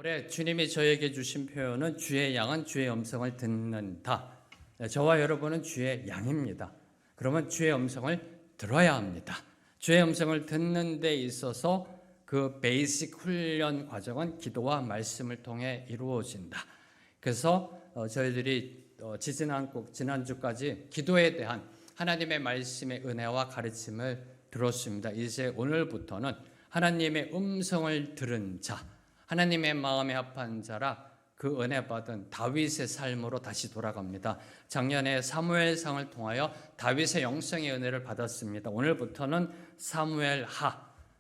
올해 주님이 저에게 주신 표현은 주의 양은 주의 음성을 듣는다. 저와 여러분은 주의 양입니다. 그러면 주의 음성을 들어야 합니다. 주의 음성을 듣는 데 있어서 그 베이직 훈련 과정은 기도와 말씀을 통해 이루어진다. 그래서 저희들이 지난주까지 기도에 대한 하나님의 말씀의 은혜와 가르침을 들었습니다. 이제 오늘부터는 하나님의 음성을 들은 자, 하나님의 마음에 합한 자라 그 은혜 받은 다윗의 삶으로 다시 돌아갑니다. 작년에 사무엘상을 통하여 다윗의 영성의 은혜를 받았습니다. 오늘부터는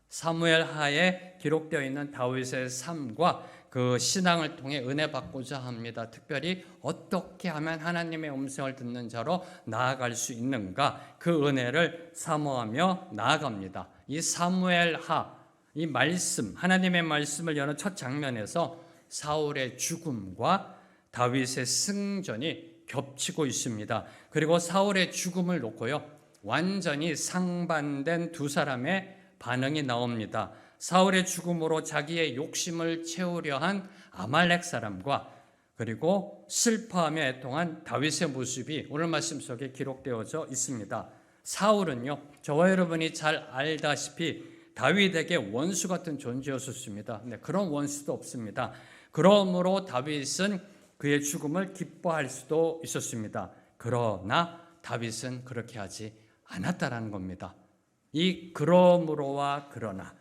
사무엘하에 기록되어 있는 다윗의 삶과 그 신앙을 통해 은혜 받고자 합니다. 특별히 어떻게 하면 하나님의 음성을 듣는 자로 나아갈 수 있는가, 그 은혜를 사모하며 나아갑니다. 이 사무엘하, 이 말씀, 하나님의 말씀을 여는 첫 장면에서 사울의 죽음과 다윗의 승전이 겹치고 있습니다. 그리고 사울의 죽음을 놓고요, 완전히 상반된 두 사람의 반응이 나옵니다. 사울의 죽음으로 자기의 욕심을 채우려 한 아말렉 사람과 그리고 슬퍼하며 애통한 다윗의 모습이 오늘 말씀 속에 기록되어져 있습니다. 사울은요, 저와 여러분이 잘 알다시피 다윗에게 원수 같은 존재였었습니다. 네, 그런 원수도 없습니다. 그러므로 다윗은 그의 죽음을 기뻐할 수도 있었습니다. 그러나 다윗은 그렇게 하지 않았다라는 겁니다. 이 그러므로와 그러나,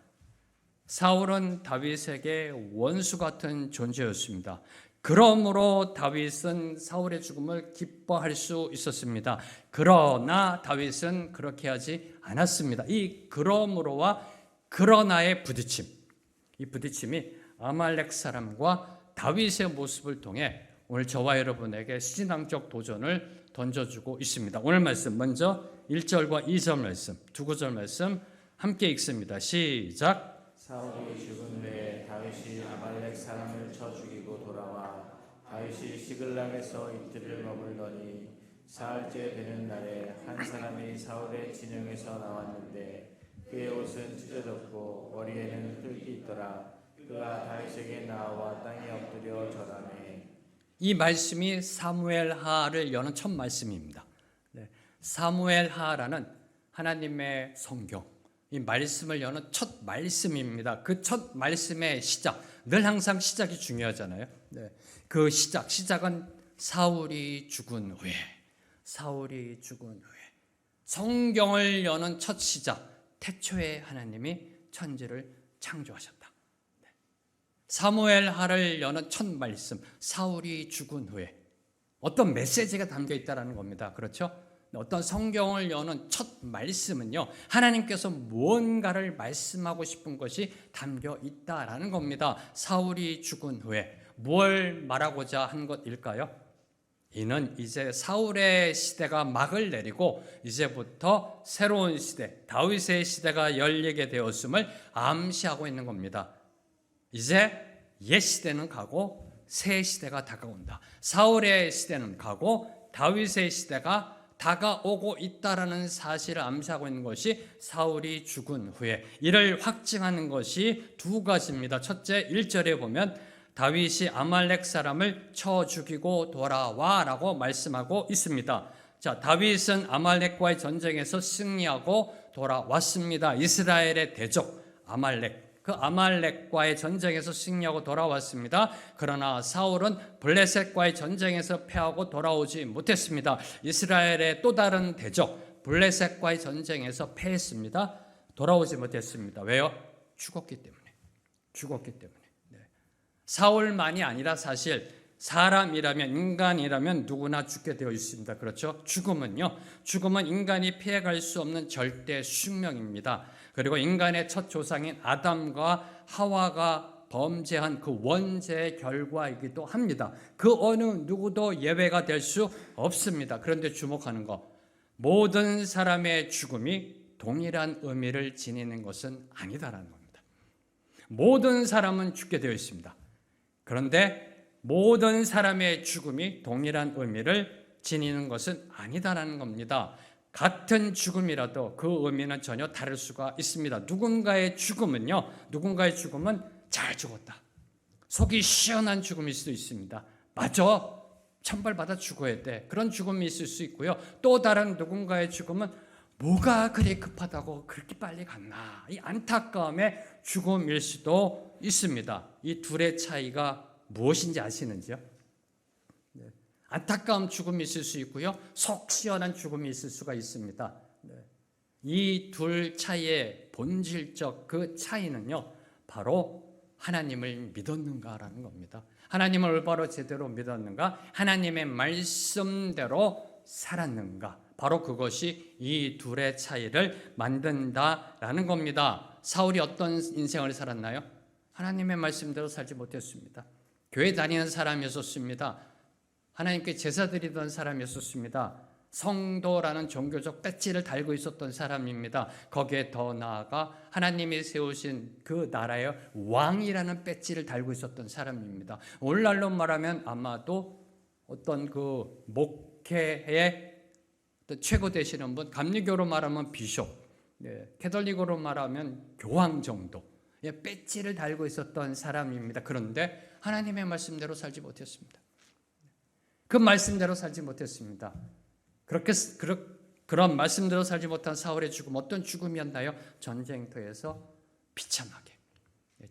사울은 다윗에게 원수 같은 존재였습니다. 그러므로 다윗은 사울의 죽음을 기뻐할 수 있었습니다. 그러나 다윗은 그렇게 하지 않았습니다. 이 그러므로와 그러나의 부딪힘, 이 부딪힘이 아말렉 사람과 다윗의 모습을 통해 오늘 저와 여러분에게 신앙적 도전을 던져주고 있습니다. 오늘 말씀 먼저 1절과 2절 말씀, 두 구절 말씀 함께 읽습니다. 시작. 사울이 죽은 후에 다윗이 아말렉 사람을 쳐 죽이고 돌아와 다윗이 시글락에서 이틀을 머물더니 사흘째 되는 날에 한 사람이 사울의 진영에서 나왔는데 그의 옷은 찢어졌고 머리에는 흙이 있더라. 그가 다윗에게 나와 땅에 엎드려 절하매. 이 말씀이 사무엘하를 여는 첫 말씀입니다. 사무엘하라는 하나님의 성경, 이 말씀을 여는 첫 말씀입니다. 그 첫 말씀의 시작, 늘 항상 시작이 중요하잖아요. 그 시작은 사울이 죽은 후에, 성경을 여는 첫 시작, 태초에 하나님이 천지를 창조하셨다. 사무엘하를 여는 첫 말씀, 사울이 죽은 후에 어떤 메시지가 담겨 있다는 겁니다. 그렇죠? 어떤 성경을 여는 첫 말씀은요, 하나님께서 무언가를 말씀하고 싶은 것이 담겨 있다라는 겁니다. 사울이 죽은 후에 뭘 말하고자 한 것일까요? 이는 이제 사울의 시대가 막을 내리고 이제부터 새로운 시대, 다윗의 시대가 열리게 되었음을 암시하고 있는 겁니다. 이제 옛 시대는 가고 새 시대가 다가온다. 사울의 시대는 가고 다윗의 시대가 다가오고 있다라는 사실을 암시하고 있는 것이 사울이 죽은 후에 이를 확증하는 것이 두 가지입니다. 첫째, 1절에 보면 다윗이 아말렉 사람을 쳐 죽이고 돌아와 라고 말씀하고 있습니다. 자, 다윗은 아말렉과의 전쟁에서 승리하고 돌아왔습니다. 이스라엘의 대적 아말렉, 그 아말렉과의 전쟁에서 승리하고 돌아왔습니다. 그러나 사울은 블레셋과의 전쟁에서 패하고 돌아오지 못했습니다. 이스라엘의 또 다른 대적 블레셋과의 전쟁에서 패했습니다. 돌아오지 못했습니다. 왜요? 죽었기 때문에. 사울만이 아니라 사실 사람이라면, 인간이라면 누구나 죽게 되어 있습니다. 그렇죠? 죽음은 인간이 피해갈 수 없는 절대 숙명입니다. 그리고 인간의 첫 조상인 아담과 하와가 범죄한 그 원죄의 결과이기도 합니다. 그 어느 누구도 예외가 될 수 없습니다. 그런데 주목하는 것, 모든 사람의 죽음이 동일한 의미를 지니는 것은 아니다라는 겁니다. 모든 사람은 죽게 되어 있습니다. 그런데 모든 사람의 죽음이 동일한 의미를 지니는 것은 아니다라는 겁니다. 같은 죽음이라도 그 의미는 전혀 다를 수가 있습니다. 누군가의 죽음은 잘 죽었다. 속이 시원한 죽음일 수도 있습니다. 맞아, 천벌받아 죽어야 돼. 그런 죽음이 있을 수 있고요. 또 다른 누군가의 죽음은 뭐가 그리 급하다고 그렇게 빨리 갔나, 이 안타까움의 죽음일 수도 있습니다. 이 둘의 차이가 무엇인지 아시는지요? 안타까운 죽음이 있을 수 있고요, 속 시원한 죽음이 있을 수가 있습니다. 이 둘 차이의 본질적 그 차이는요, 바로 하나님을 믿었는가라는 겁니다. 하나님을 올바로 제대로 믿었는가, 하나님의 말씀대로 살았는가, 바로 그것이 이 둘의 차이를 만든다라는 겁니다. 사울이 어떤 인생을 살았나요? 하나님의 말씀대로 살지 못했습니다. 교회 다니는 사람이었습니다. 하나님께 제사 드리던 사람이었습니다. 성도라는 종교적 배지를 달고 있었던 사람입니다. 거기에 더 나아가 하나님이 세우신 그 나라의 왕이라는 배지를 달고 있었던 사람입니다. 오늘날로 말하면 아마도 어떤 그 목회의 최고 되시는 분, 감리교로 말하면 비숍, 캐톨릭으로 말하면 교황 정도 배지를 달고 있었던 사람입니다. 그런데 하나님의 말씀대로 살지 못했습니다. 그 말씀대로 살지 못했습니다. 그런 말씀대로 살지 못한 사울의 죽음, 어떤 죽음이었나요? 전쟁터에서 비참하게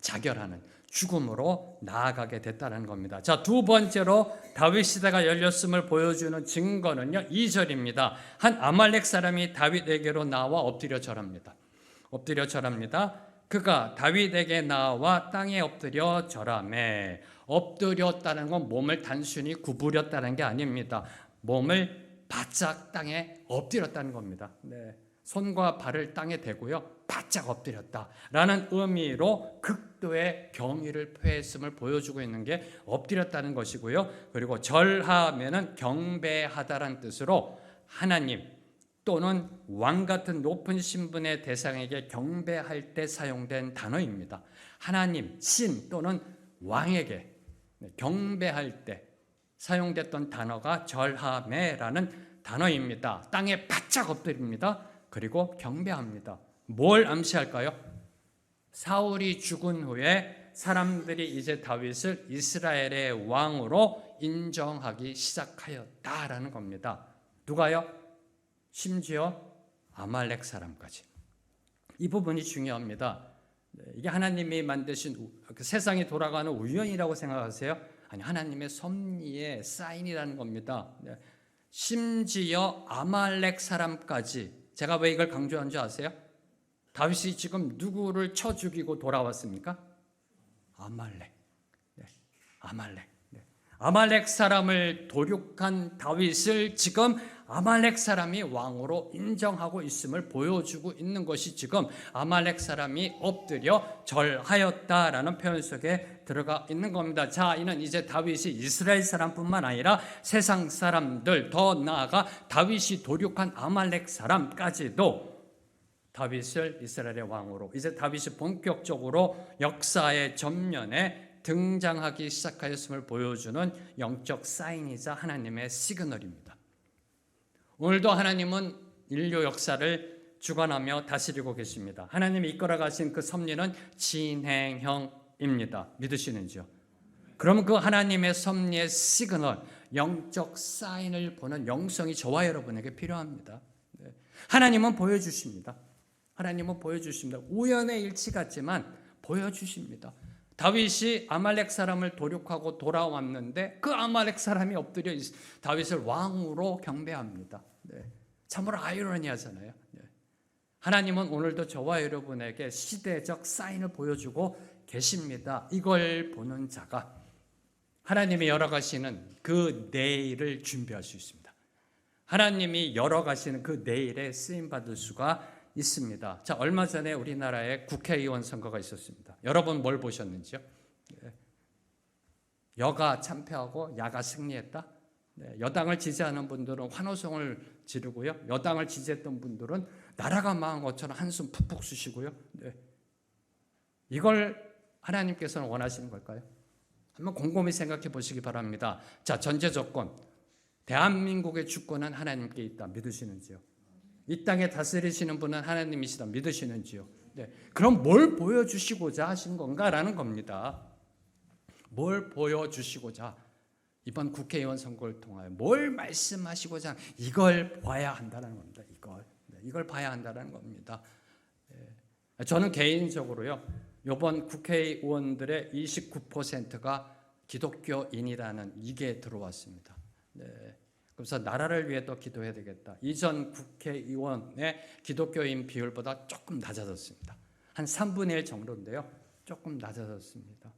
자결하는 죽음으로 나아가게 됐다는 겁니다. 자, 두 번째로 다윗 시대가 열렸음을 보여주는 증거는요, 2절입니다. 한 아말렉 사람이 다윗에게로 나와 엎드려 절합니다. 엎드려 절합니다. 그가 다윗에게 나와 땅에 엎드려 절하매. 엎드렸다는 건 몸을 단순히 구부렸다는 게 아닙니다. 몸을 바짝 땅에 엎드렸다는 겁니다. 손과 발을 땅에 대고요, 바짝 엎드렸다라는 의미로 극도의 경의를 표했음을 보여주고 있는 게 엎드렸다는 것이고요. 그리고 절하면은 경배하다라는 뜻으로 하나님 또는 왕 같은 높은 신분의 대상에게 경배할 때 사용된 단어입니다. 하나님, 신 또는 왕에게 경배할 때 사용됐던 단어가 절하매라는 단어입니다. 땅에 바짝 엎드립니다. 그리고 경배합니다. 뭘 암시할까요? 사울이 죽은 후에 사람들이 이제 다윗을 이스라엘의 왕으로 인정하기 시작하였다라는 겁니다. 누가요? 심지어 아말렉 사람까지. 이 부분이 중요합니다. 이게 하나님이 만드신 세상이 돌아가는 우연이라고 생각하세요? 아니, 하나님의 섭리의 사인이라는 겁니다. 심지어 아말렉 사람까지. 제가 왜 이걸 강조한 줄 아세요? 다윗이 지금 누구를 쳐 죽이고 돌아왔습니까? 아말렉. 아말렉 사람을 도륙한 다윗을 지금 아말렉 사람이 왕으로 인정하고 있음을 보여주고 있는 것이 지금 아말렉 사람이 엎드려 절하였다라는 표현 속에 들어가 있는 겁니다. 자, 이는 이제 다윗이 이스라엘 사람뿐만 아니라 세상 사람들, 더 나아가 다윗이 도륙한 아말렉 사람까지도 다윗을 이스라엘의 왕으로, 이제 다윗이 본격적으로 역사의 전면에 등장하기 시작하였음을 보여주는 영적 사인이자 하나님의 시그널입니다. 오늘도 하나님은 인류 역사를 주관하며 다스리고 계십니다. 하나님이 이끌어 가신 그 섭리는 진행형입니다. 믿으시는지요? 그럼 그 하나님의 섭리의 시그널, 영적 사인을 보는 영성이 저와 여러분에게 필요합니다. 하나님은 보여주십니다. 하나님은 보여주십니다. 우연의 일치 같지만 보여주십니다. 다윗이 아말렉 사람을 도륙하고 돌아왔는데 그 아말렉 사람이 엎드려 다윗을 왕으로 경배합니다. 참으로 아이러니하잖아요. 하나님은 오늘도 저와 여러분에게 시대적 사인을 보여주고 계십니다. 이걸 보는 자가 하나님이 열어가시는 그 내일을 준비할 수 있습니다. 하나님이 열어가시는 그 내일에 쓰임받을 수가 있습니다. 자, 얼마 전에 우리나라에 국회의원 선거가 있었습니다. 여러분 뭘 보셨는지요? 여가 참패하고 야가 승리했다. 여당을 지지하는 분들은 환호성을 지르고요. 여당을 지지했던 분들은 나라가 망한 것처럼 한숨 푹푹 쉬시고요. 이걸 하나님께서는 원하시는 걸까요? 한번 곰곰이 생각해 보시기 바랍니다. 자, 전제 조건. 대한민국의 주권은 하나님께 있다. 믿으시는지요? 이 땅에 다스리시는 분은 하나님이시다. 믿으시는지요? 그럼 뭘 보여주시고자 하신 건가라는 겁니다. 뭘 보여주시고자 이번 국회의원 선거를 통하여 뭘 말씀하시고자 이걸 봐야 한다는 겁니다. 이걸 봐야 한다는 겁니다. 저는 개인적으로요, 이번 국회의원들의 29%가 기독교인이라는 이게 들어왔습니다. 그래서 나라를 위해 또 기도해야 되겠다. 이전 국회의원의 기독교인 비율보다 조금 낮아졌습니다. 한 3분의 1 정도인데요. 조금 낮아졌습니다.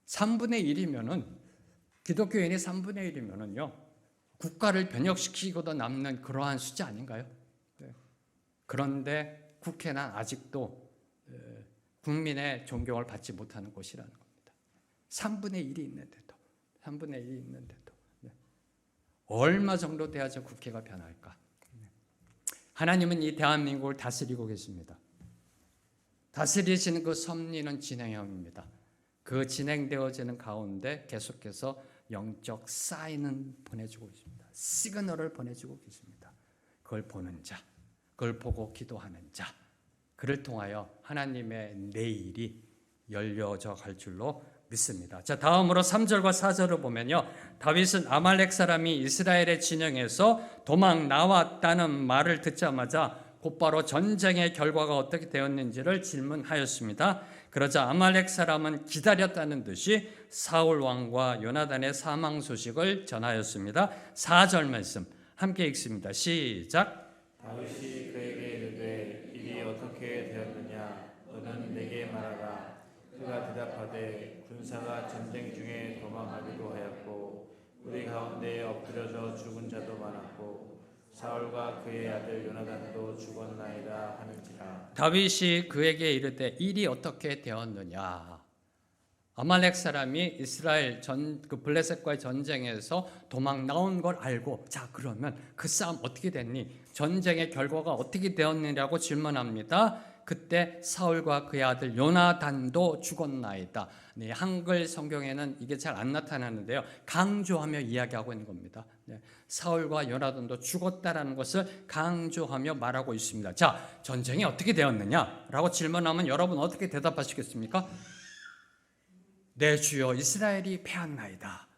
3분의 1이면은, 기독교인이 3분의 1이면은요, 국가를 변혁시키고도 남는 그러한 숫자 아닌가요? 그런데 국회는 아직도 국민의 존경을 받지 못하는 곳이라는 겁니다. 3분의 1이 있는데도, 3분의 1이 있는데도. 얼마 정도 돼야지 국회가 변할까? 하나님은 이 대한민국을 다스리고 계십니다. 다스리시는 그 섭리는 진행형입니다. 그 진행되어지는 가운데 계속해서 영적 사인은 보내주고 있습니다. 시그널을 보내주고 계십니다. 그걸 보는 자, 그걸 보고 기도하는 자, 그를 통하여 하나님의 내일이 열려져 갈 줄로 믿습니다. 자, 다음으로 3절과 4절을 보면요, 다윗은 아말렉 사람이 이스라엘의 진영에서 도망 나왔다는 말을 듣자마자 곧바로 전쟁의 결과가 어떻게 되었는지를 질문하였습니다. 그러자 아말렉 사람은 기다렸다는 듯이 사울 왕과 요나단의 사망 소식을 전하였습니다. 4절 말씀 함께 읽습니다. 시작. 다윗이 그에게 이르되 일이 어떻게 되었느냐 너는 내게 말하라. 그가 대답하되 군사가 전쟁 중에 도망하기도 하였고 우리 가운데 엎드려져 죽은 자도 많았고 사울과 그의 아들 요나단도 죽었나이다 하는지라. 다윗이 그에게 이르되 일이 어떻게 되었느냐. 아말렉 사람이 이스라엘 그 블레셋과의 전쟁에서 도망 나온 걸 알고, 자, 그러면 그 싸움 어떻게 됐니? 전쟁의 결과가 어떻게 되었느냐고 질문합니다. 그때 사울과 그의 아들 요나단도 죽었나이다. 네, 한글 성경에는 이게 잘 안 나타나는데요, 강조하며 이야기하고 있는 겁니다. 네, 사울과 요나단도 죽었다라는 것을 강조하며 말하고 있습니다. 자, 전쟁이 어떻게 되었느냐라고 질문하면 여러분 어떻게 대답하시겠습니까? 내 주여 이스라엘이 패하나이다.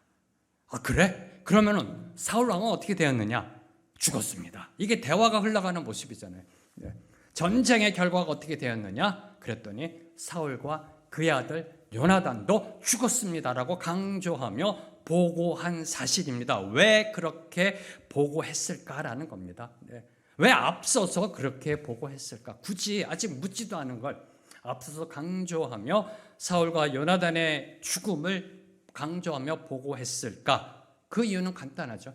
아, 그래? 그러면은 사울 왕은 어떻게 되었느냐? 죽었습니다. 이게 대화가 흘러가는 모습이잖아요. 네. 전쟁의 결과가 어떻게 되었느냐? 그랬더니 사울과 그의 아들 요나단도 죽었습니다라고 강조하며 보고한 사실입니다. 왜 그렇게 보고했을까라는 겁니다. 네. 왜 앞서서 그렇게 보고했을까? 굳이 아직 묻지도 않은 걸 앞서서 강조하며 사울과 요나단의 죽음을 강조하며 보고했을까? 그 이유는 간단하죠.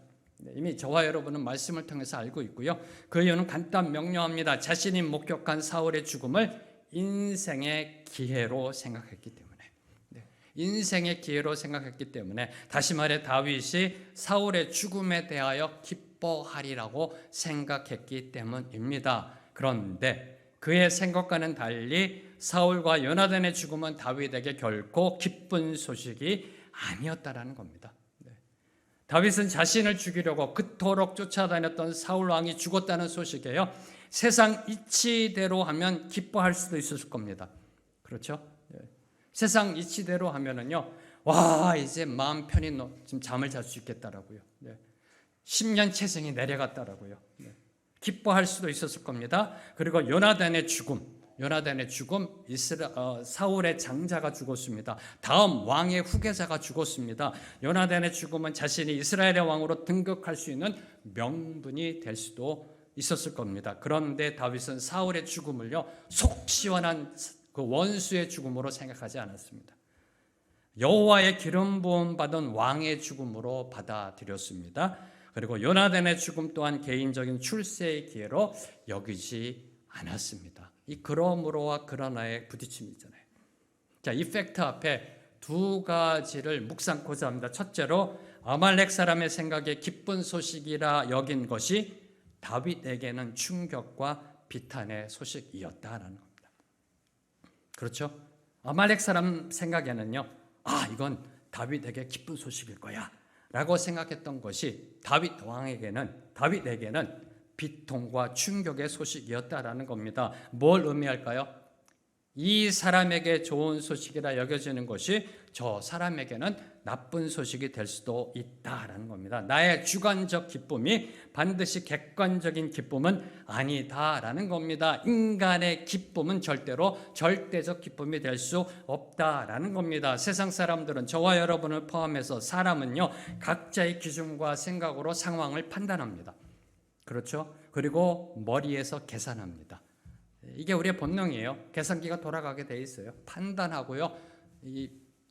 이미 저와 여러분은 말씀을 통해서 알고 있고요. 그 이유는 간단 명료합니다. 자신이 목격한 사울의 죽음을 인생의 기회로 생각했기 때문에, 인생의 기회로 생각했기 때문에, 다시 말해 다윗이 사울의 죽음에 대하여 기뻐하리라고 생각했기 때문입니다. 그런데 그의 생각과는 달리 사울과 요나단의 죽음은 다윗에게 결코 기쁜 소식이 아니었다라는 겁니다. 다윗은 자신을 죽이려고 그토록 쫓아다녔던 사울 왕이 죽었다는 소식에요, 세상 이치대로 하면 기뻐할 수도 있었을 겁니다. 그렇죠? 세상 이치대로 하면은요, 와, 이제 마음 편히 지금 잠을 잘 수 있겠다라고요. 10년 채생이 내려갔다라고요. 기뻐할 수도 있었을 겁니다. 그리고 요나단의 죽음, 사울의 장자가 죽었습니다. 다음 왕의 후계자가 죽었습니다. 요나단의 죽음은 자신이 이스라엘의 왕으로 등극할 수 있는 명분이 될 수도 있었을 겁니다. 그런데 다윗은 사울의 죽음을요, 속 시원한 그 원수의 죽음으로 생각하지 않았습니다. 여호와의 기름 부음 받은 왕의 죽음으로 받아들였습니다. 그리고 요나단의 죽음 또한 개인적인 출세의 기회로 여기지 않았습니다. 이 그러므로와 그러나의 부딪힘이잖아요. 자, 이 팩트 앞에 두 가지를 묵상코자 합니다. 첫째로 아말렉 사람의 생각에 기쁜 소식이라 여긴 것이 다윗에게는 충격과 비탄의 소식이었다라는 겁니다. 그렇죠? 아말렉 사람 생각에는요, 아, 이건 다윗에게 기쁜 소식일 거야 라고 생각했던 것이 다윗에게는 비통과 충격의 소식이었다라는 겁니다. 뭘 의미할까요? 이 사람에게 좋은 소식이라 여겨지는 것이 저 사람에게는 나쁜 소식이 될 수도 있다라는 겁니다. 나의 주관적 기쁨이 반드시 객관적인 기쁨은 아니다라는 겁니다. 인간의 기쁨은 절대로 절대적 기쁨이 될 수 없다라는 겁니다. 세상 사람들은 저와 여러분을 포함해서 사람은요, 각자의 기준과 생각으로 상황을 판단합니다. 그렇죠? 그리고 머리에서 계산합니다. 이게 우리의 본능이에요. 계산기가 돌아가게 돼 있어요. 판단하고요. 이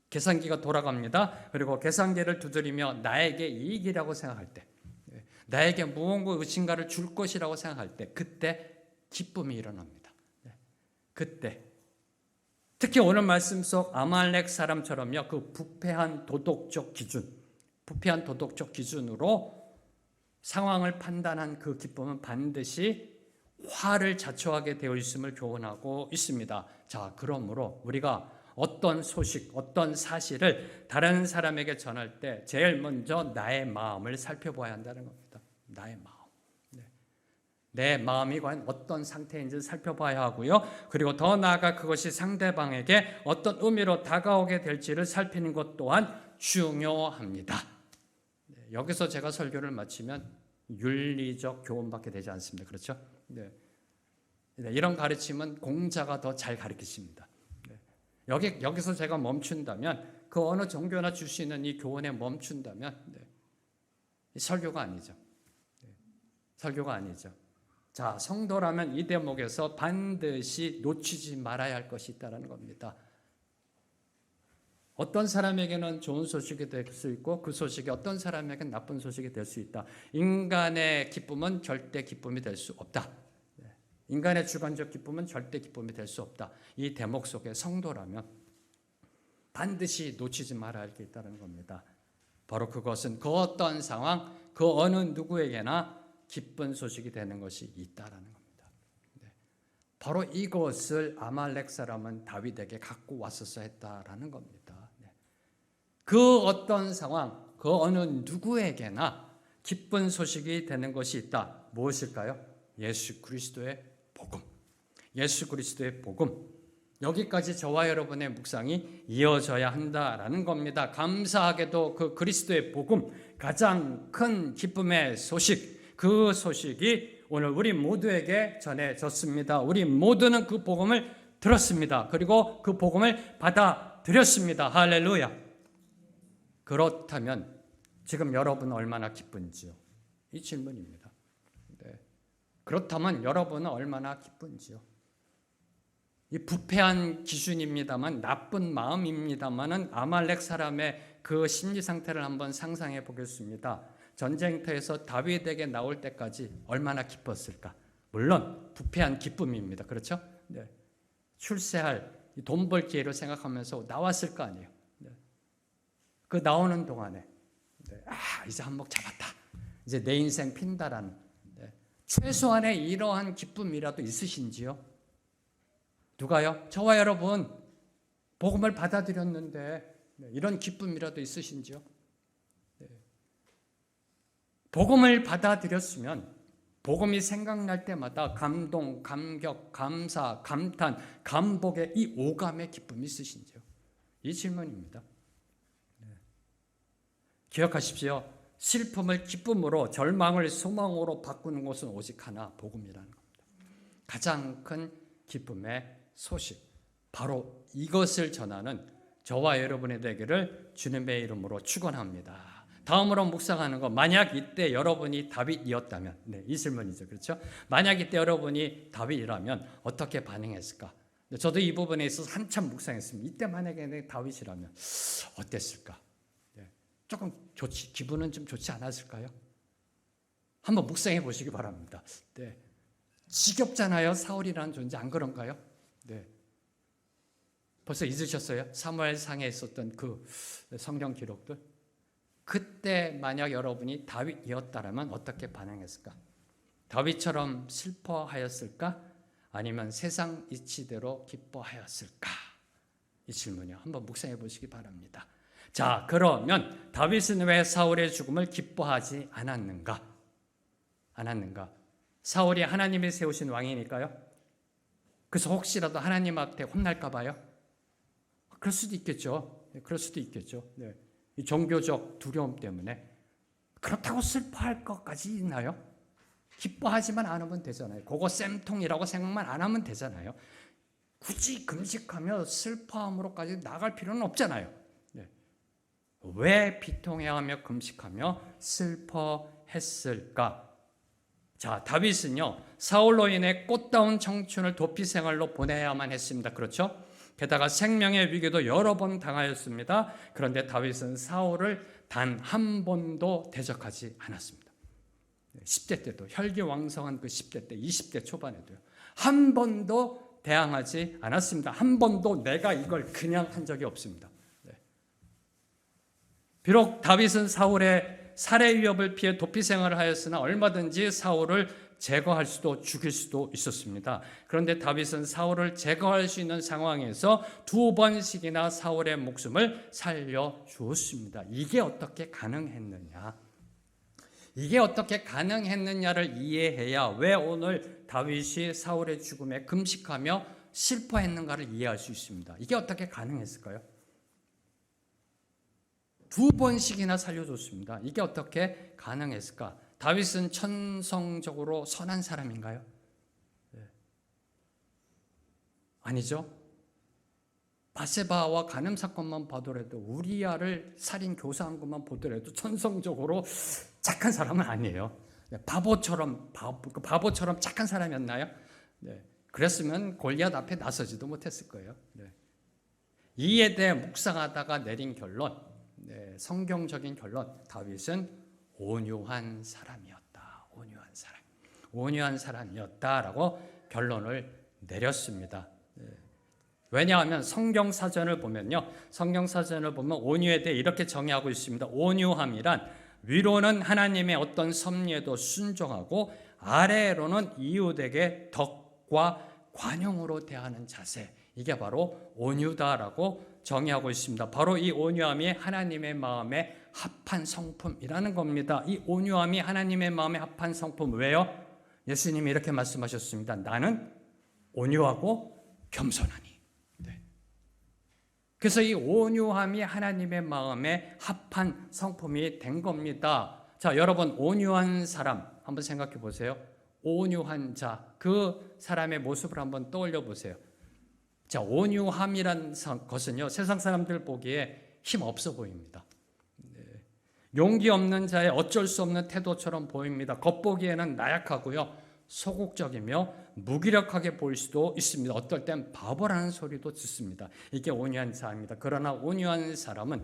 계산기가 돌아갑니다. 그리고 계산기를 두드리며 나에게 이익이라고 생각할 때, 나에게 무언가 의심가를 줄 것이라고 생각할 때, 그때 기쁨이 일어납니다. 그때 특히 오늘 말씀 속 아말렉 사람처럼요, 그 부패한 도덕적 기준으로 상황을 판단한 그 기쁨은 반드시 화를 자초하게 되어 있음을 교훈하고 있습니다. 자, 그러므로 우리가 어떤 소식, 어떤 사실을 다른 사람에게 전할 때 제일 먼저 나의 마음을 살펴봐야 한다는 겁니다. 나의 마음. 내 마음이 과연 어떤 상태인지 살펴봐야 하고요. 그리고 더 나아가 그것이 상대방에게 어떤 의미로 다가오게 될지를 살피는 것 또한 중요합니다. 여기서 제가 설교를 마치면 윤리적 교훈받게 되지 않습니다. 그렇죠? 이런 가르침은 공자가 더 잘 가르치십니다. 여기서 제가 멈춘다면, 그 어느 종교나 주시는 이 교훈에 멈춘다면 설교가 아니죠. 설교가 아니죠. 자, 성도라면 이 대목에서 반드시 놓치지 말아야 할 것이 있다는 겁니다. 어떤 사람에게는 좋은 소식이 될 수 있고 그 소식이 어떤 사람에게는 나쁜 소식이 될 수 있다. 인간의 기쁨은 절대 기쁨이 될 수 없다. 인간의 주관적 기쁨은 절대 기쁨이 될 수 없다. 이 대목 속에 성도라면 반드시 놓치지 말아야 할 게 있다는 겁니다. 바로 그것은 그 어떤 상황, 그 어느 누구에게나 기쁜 소식이 되는 것이 있다라는 겁니다. 바로 이것을 아말렉 사람은 다윗에게 갖고 왔었어야 했다라는 겁니다. 그 어떤 상황, 그 어느 누구에게나 기쁜 소식이 되는 것이 있다. 무엇일까요? 예수 그리스도의 복음. 예수 그리스도의 복음. 여기까지 저와 여러분의 묵상이 이어져야 한다라는 겁니다. 감사하게도 그 그리스도의 복음, 가장 큰 기쁨의 소식, 그 소식이 오늘 우리 모두에게 전해졌습니다. 우리 모두는 그 복음을 들었습니다. 그리고 그 복음을 받아들였습니다. 할렐루야. 그렇다면 지금 여러분은 얼마나 기쁜지요? 이 질문입니다. 그렇다면 여러분은 얼마나 기쁜지요? 이 부패한 기준입니다만, 나쁜 마음입니다만은 아말렉 사람의 그 심리 상태를 한번 상상해 보겠습니다. 전쟁터에서 다윗에게 나올 때까지 얼마나 기뻤을까? 물론 부패한 기쁨입니다. 그렇죠? 출세할 돈 벌 기회를 생각하면서 나왔을 거 아니에요. 그 나오는 동안에 이제 한몫 잡았다. 이제 내 인생 핀다라는 최소한의 이러한 기쁨이라도 있으신지요? 누가요? 저와 여러분 복음을 받아들였는데 이런 기쁨이라도 있으신지요? 복음을 받아들였으면 복음이 생각날 때마다 감동, 감격, 감사, 감탄, 감복의 이 오감의 기쁨이 있으신지요? 이 질문입니다. 기억하십시오. 슬픔을 기쁨으로, 절망을 소망으로 바꾸는 것은 오직 하나, 복음이라는 겁니다. 가장 큰 기쁨의 소식, 바로 이것을 전하는 저와 여러분이 되기를 주님의 이름으로 축원합니다. 다음으로 묵상하는 것, 만약 이때 여러분이 다윗이었다면, 이 질문이죠. 그렇죠? 만약 이때 여러분이 다윗이라면 어떻게 반응했을까? 저도 이 부분에 있어서 한참 묵상했습니다. 이때 만약에 다윗이라면 어땠을까? 조금 기분은 좀 좋지 않았을까요? 한번 묵상해 보시기 바랍니다. 지겹잖아요. 사울이라는 존재, 안 그런가요? 벌써 잊으셨어요? 사무엘상에 있었던 그 성경 기록들. 그때 만약 여러분이 다윗이었다면 어떻게 반응했을까? 다윗처럼 슬퍼하였을까? 아니면 세상 이치대로 기뻐하였을까? 이 질문이요. 한번 묵상해 보시기 바랍니다. 자, 그러면 다윗은 왜 사울의 죽음을 기뻐하지 않았는가? 사울이 하나님이 세우신 왕이니까요? 그래서 혹시라도 하나님한테 혼날까 봐요? 그럴 수도 있겠죠. 그럴 수도 있겠죠. 네. 이 종교적 두려움 때문에. 그렇다고 슬퍼할 것까지 있나요? 기뻐하지만 않으면 되잖아요. 그거 쌤통이라고 생각만 안 하면 되잖아요. 굳이 금식하며 슬퍼함으로까지 나갈 필요는 없잖아요. 네. 왜 비통해하며 금식하며 슬퍼했을까? 자, 다윗은요, 사울로 인해 꽃다운 청춘을 도피 생활로 보내야만 했습니다. 그렇죠? 게다가 생명의 위기도 여러 번 당하였습니다. 그런데 다윗은 사울을 단 한 번도 대적하지 않았습니다. 10대 때도, 혈기왕성한 그 10대 때, 20대 초반에도요. 한 번도 대항하지 않았습니다. 한 번도 내가 이걸 그냥 한 적이 없습니다. 네. 비록 다윗은 사울의 살해 위협을 피해 도피 생활을 하였으나 얼마든지 사울을 제거할 수도 죽일 수도 있었습니다. 그런데 다윗은 사울을 제거할 수 있는 상황에서 2번씩이나 사울의 목숨을 살려주었습니다. 이게 어떻게 가능했느냐? 이게 어떻게 가능했느냐를 이해해야 왜 오늘 다윗이 사울의 죽음에 금식하며 슬퍼했는가를 이해할 수 있습니다. 이게 어떻게 가능했을까요? 2번씩이나 살려줬습니다. 이게 어떻게 가능했을까? 다윗은 천성적으로 선한 사람인가요? 네. 아니죠. 바세바와 간음 사건만 봐더라도 우리아를 살인 교사한 것만 보더라도 천성적으로 착한 사람은 아니에요. 네. 바보처럼 착한 사람이었나요? 네. 그랬으면 골리앗 앞에 나서지도 못했을 거예요. 네. 이에 대해 묵상하다가 내린 결론, 네, 성경적인 결론, 다윗은 온유한 사람이었다. 온유한 사람이었다라고 결론을 내렸습니다. 네. 왜냐하면 성경 사전을 보면 온유에 대해 이렇게 정의하고 있습니다. 온유함이란 위로는 하나님의 어떤 섭리에도 순종하고 아래로는 이웃에게 덕과 관용으로 대하는 자세. 이게 바로 온유다라고 정의하고 있습니다. 바로 이 온유함이 하나님의 마음에 합한 성품이라는 겁니다. 이 온유함이 하나님의 마음에 합한 성품. 왜요? 예수님이 이렇게 말씀하셨습니다. 나는 온유하고 겸손하니. 네. 그래서 이 온유함이 하나님의 마음에 합한 성품이 된 겁니다. 자, 여러분, 온유한 사람 한번 생각해 보세요. 온유한 자, 그 사람의 모습을 한번 떠올려 보세요. 자, 온유함이란 것은요, 세상 사람들 보기에 힘 없어 보입니다. 네. 용기 없는 자의 어쩔 수 없는 태도처럼 보입니다. 겉보기에는 나약하고요, 소극적이며 무기력하게 보일 수도 있습니다. 어떨 땐 바보라는 소리도 듣습니다. 이게 온유한 사람입니다. 그러나 온유한 사람은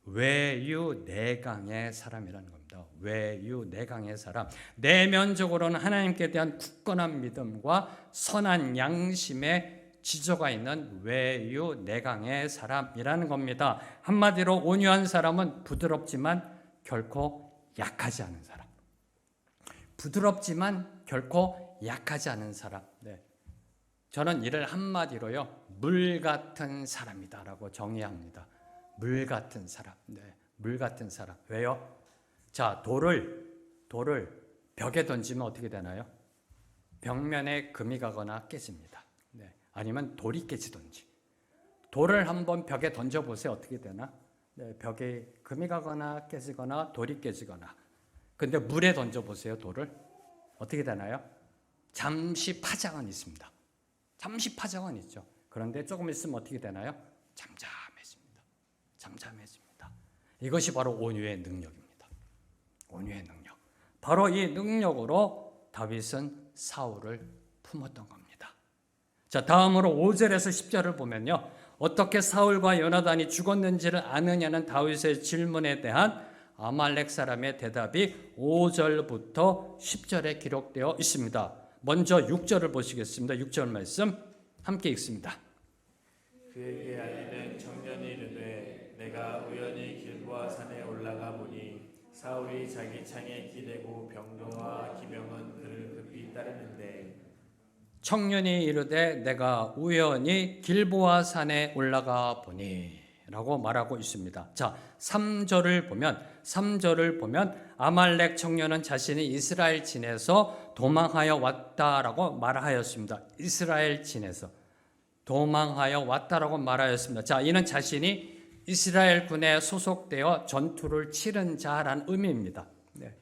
외유내강의 사람이라는 겁니다. 외유내강의 사람. 내면적으로는 하나님께 대한 굳건한 믿음과 선한 양심의 지조가 있는 외유내강의 사람이라는 겁니다. 한마디로 온유한 사람은 부드럽지만 결코 약하지 않은 사람. 부드럽지만 결코 약하지 않은 사람. 네. 저는 이를 한마디로요, 물 같은 사람이다라고 정의합니다. 물 같은 사람. 네. 물 같은 사람. 왜요? 자, 돌을 벽에 던지면 어떻게 되나요? 벽면에 금이 가거나 깨집니다. 네. 아니면 돌이 깨지든지. 돌을 한번 벽에 던져보세요. 어떻게 되나? 네, 벽에 금이 가거나 깨지거나 돌이 깨지거나. 근데 물에 던져보세요. 돌을. 어떻게 되나요? 잠시 파장은 있습니다. 잠시 파장은 있죠. 그런데 조금 있으면 어떻게 되나요? 잠잠해집니다. 이것이 바로 온유의 능력입니다. 온유의 능력. 바로 이 능력으로 다윗은 사울을 품었던 겁니다. 자, 다음으로 5절에서 10절을 보면요, 어떻게 사울과 요나단이 죽었는지를 아느냐는 다윗의 질문에 대한 아말렉 사람의 대답이 5절부터 10절에 기록되어 있습니다. 먼저 6절을 보시겠습니다. 6절 말씀 함께 읽습니다. 그에게 알리는 청년이 이르되 내가 우연히 길보아 산에 올라가 보니 사울이 자기 창에 기대고 병도와 기병은 그를 급히 따르는데, 청년이 이르되 내가 우연히 길보아 산에 올라가 보니 라고 말하고 있습니다. 자, 3절을 보면 아말렉 청년은 자신이 이스라엘 진에서 도망하여 왔다라고 말하였습니다. 이스라엘 진에서 도망하여 왔다라고 말하였습니다. 자, 이는 자신이 이스라엘 군에 소속되어 전투를 치른 자라는 의미입니다. 네.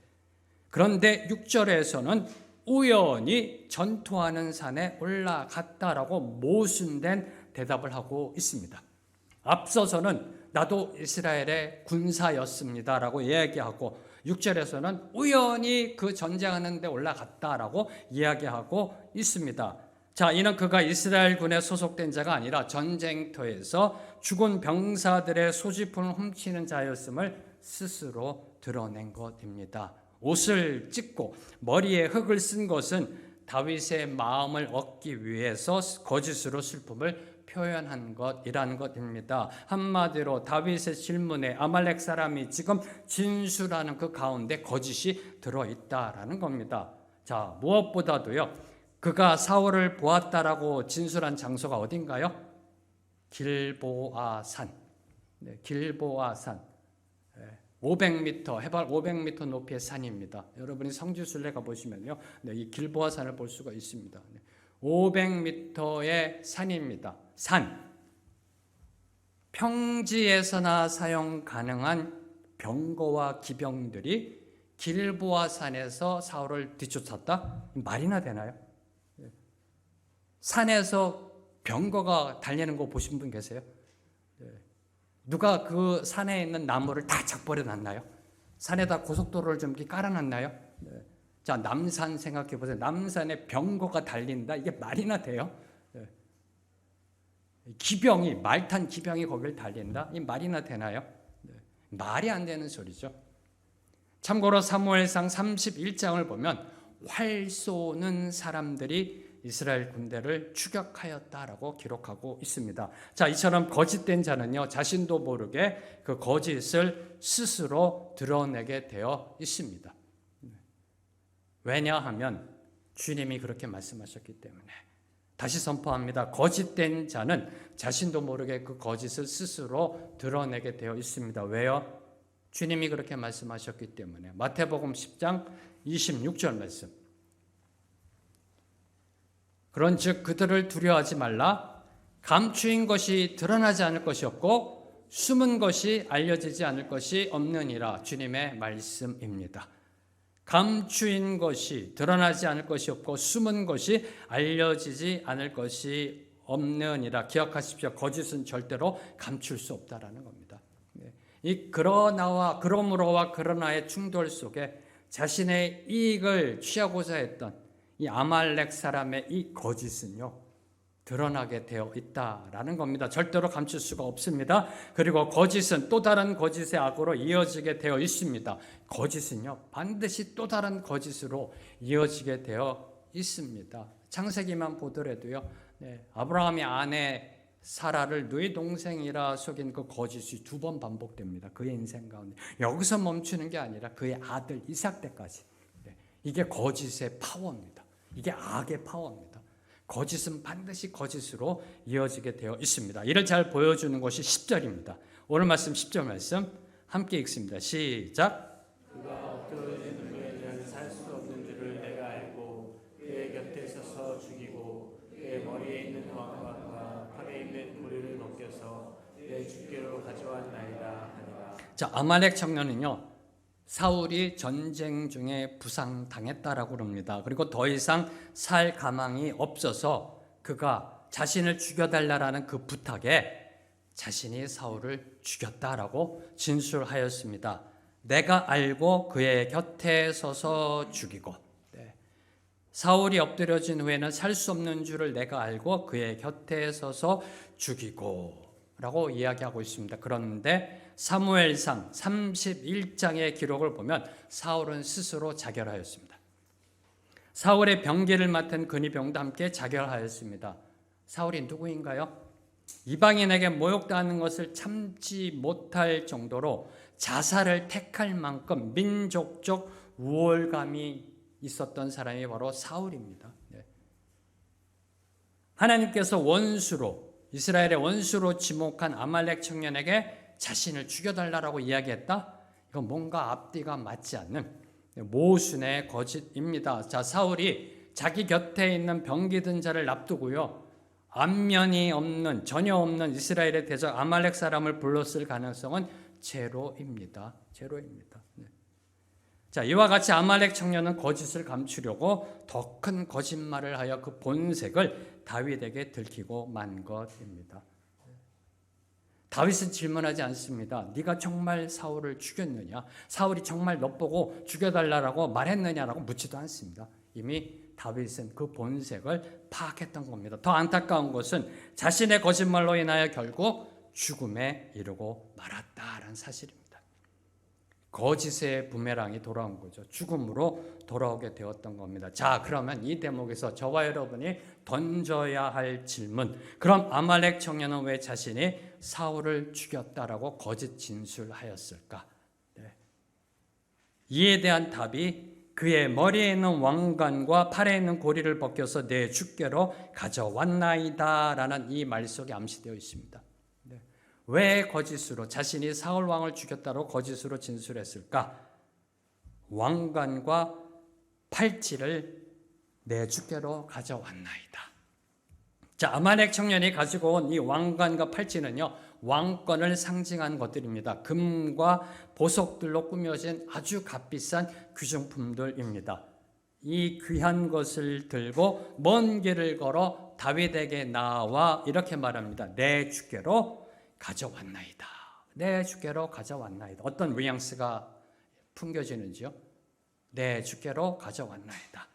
그런데 6절에서는 우연히 전투하는 산에 올라갔다라고 모순된 대답을 하고 있습니다. 앞서서는 나도 이스라엘의 군사였습니다라고 이야기하고 6절에서는 우연히 그 전쟁하는 데 올라갔다라고 이야기하고 있습니다. 자, 이는 그가 이스라엘 군에 소속된 자가 아니라 전쟁터에서 죽은 병사들의 소지품을 훔치는 자였음을 스스로 드러낸 것입니다. 옷을 찢고 머리에 흙을 쓴 것은 다윗의 마음을 얻기 위해서 거짓으로 슬픔을 표현한 것이라는 것입니다. 한마디로 다윗의 질문에 아말렉 사람이 지금 진술하는 그 가운데 거짓이 들어있다라는 겁니다. 자, 무엇보다도요, 그가 사울을 보았다라고 진술한 장소가 어딘가요? 길보아산. 네, 길보아산. 500m, 해발 500m 높이의 산입니다. 여러분이 성지순례 가보시면요, 네, 이 길보아산을 볼 수가 있습니다. 500m의 산입니다. 산. 평지에서나 사용 가능한 병거와 기병들이 길보아산에서 사울을 뒤쫓았다? 말이나 되나요? 산에서 병거가 달리는 거 보신 분 계세요? 누가 그 산에 있는 나무를 다 작버려 놨나요? 산에다 고속도로를 좀 깔아놨나요? 자, 남산 생각해 보세요. 남산에 병거가 달린다? 이게 말이나 돼요? 기병이, 말탄 기병이 거길 달린다? 이 말이나 되나요? 말이 안 되는 소리죠. 참고로 사무엘상 31장을 보면 활 쏘는 사람들이 이스라엘 군대를 추격하였다라고 기록하고 있습니다. 자, 이처럼 거짓된 자는요, 자신도 모르게 그 거짓을 스스로 드러내게 되어 있습니다. 왜냐하면 주님이 그렇게 말씀하셨기 때문에. 다시 선포합니다. 거짓된 자는 자신도 모르게 그 거짓을 스스로 드러내게 되어 있습니다. 왜요? 주님이 그렇게 말씀하셨기 때문에. 마태복음 10장 26절 말씀. 그런즉 그들을 두려워하지 말라. 감추인 것이 드러나지 않을 것이 없고 숨은 것이 알려지지 않을 것이 없느니라. 주님의 말씀입니다. 감추인 것이 드러나지 않을 것이 없고 숨은 것이 알려지지 않을 것이 없느니라. 기억하십시오. 거짓은 절대로 감출 수 없다라는 겁니다. 이 그러나와 그러므로와 그러나의 충돌 속에 자신의 이익을 취하고자 했던 이 아말렉 사람의 이 거짓은요, 드러나게 되어 있다라는 겁니다. 절대로 감출 수가 없습니다. 그리고 거짓은 또 다른 거짓의 악으로 이어지게 되어 있습니다. 거짓은요, 반드시 또 다른 거짓으로 이어지게 되어 있습니다. 창세기만 보더라도요, 아브라함이 아내 사라를 너희 동생이라 속인 그 거짓이 2번 반복됩니다. 그의 인생 가운데. 여기서 멈추는 게 아니라 그의 아들 이삭 때까지. 이게 거짓의 파워입니다. 이게 악의 파워입니다. 거짓은 반드시 거짓으로 이어지게 되어 있습니다. 이를 잘 보여주는 것이 10절입니다. 오늘 말씀 10절 말씀 함께 읽습니다. 시작. 그가 엎드러진 후에는 살 수 없는 줄을 내가 알고 그의 곁에 서서 죽이고 그의 머리에 있는 왕관과 팔에 있는 고리를 벗겨서 내 주께로 가져왔나이다 하니라. 자, 아말렉 청년은요, 사울이 전쟁 중에 부상당했다라고 합니다. 그리고 더 이상 살 가망이 없어서 그가 자신을 죽여달라는 그 부탁에 자신이 사울을 죽였다라고 진술하였습니다. 내가 알고 그의 곁에 서서 죽이고, 사울이 엎드려진 후에는 살 수 없는 줄을 내가 알고 그의 곁에 서서 죽이고 라고 이야기하고 있습니다. 그런데 사무엘상 31장의 기록을 보면 사울은 스스로 자결하였습니다. 사울의 병기를 맡은 근위병도 함께 자결하였습니다. 사울이 누구인가요? 이방인에게 모욕당하는 것을 참지 못할 정도로 자살을 택할 만큼 민족적 우월감이 있었던 사람이 바로 사울입니다. 하나님께서 원수로 이스라엘의 원수로 지목한 아말렉 청년에게 자신을 죽여달라고 이야기했다? 이건 뭔가 앞뒤가 맞지 않는 모순의 거짓입니다. 자, 사울이 자기 곁에 있는 병기 든 자를 납두고요, 안면이 없는, 전혀 없는 이스라엘의 대적 아말렉 사람을 불렀을 가능성은 제로입니다. 제로입니다. 네. 자, 이와 같이 아말렉 청년은 거짓을 감추려고 더 큰 거짓말을 하여 그 본색을 다윗에게 들키고 만 것입니다. 다윗은 질문하지 않습니다. 네가 정말 사울을 죽였느냐? 사울이 정말 너 보고 죽여달라고 말했느냐라고 묻지도 않습니다. 이미 다윗은 그 본색을 파악했던 겁니다. 더 안타까운 것은 자신의 거짓말로 인하여 결국 죽음에 이르고 말았다라는 사실입니다. 거짓의 부메랑이 돌아온 거죠. 죽음으로 돌아오게 되었던 겁니다. 자, 그러면 이 대목에서 저와 여러분이 던져야 할 질문, 그럼 아말렉 청년은 왜 자신이 사울을 죽였다라고 거짓 진술하였을까? 네. 이에 대한 답이 그의 머리에 있는 왕관과 팔에 있는 고리를 벗겨서 내 주께로 가져왔나이다 라는 이 말 속에 암시되어 있습니다. 왜 거짓으로 자신이 사울 왕을 죽였다고 거짓으로 진술했을까? 왕관과 팔찌를 내 주께로 가져왔나이다. 자, 아말렉 청년이 가지고 온 이 왕관과 팔찌는요, 왕권을 상징한 것들입니다. 금과 보석들로 꾸며진 아주 값비싼 귀중품들입니다. 이 귀한 것을 들고 먼 길을 걸어 다윗에게 나와 이렇게 말합니다. 내 주께로 가져왔나이다. 내 주께로 가져왔나이다. 어떤 뉘앙스가 풍겨지는지요? 내 주께로 가져왔나이다.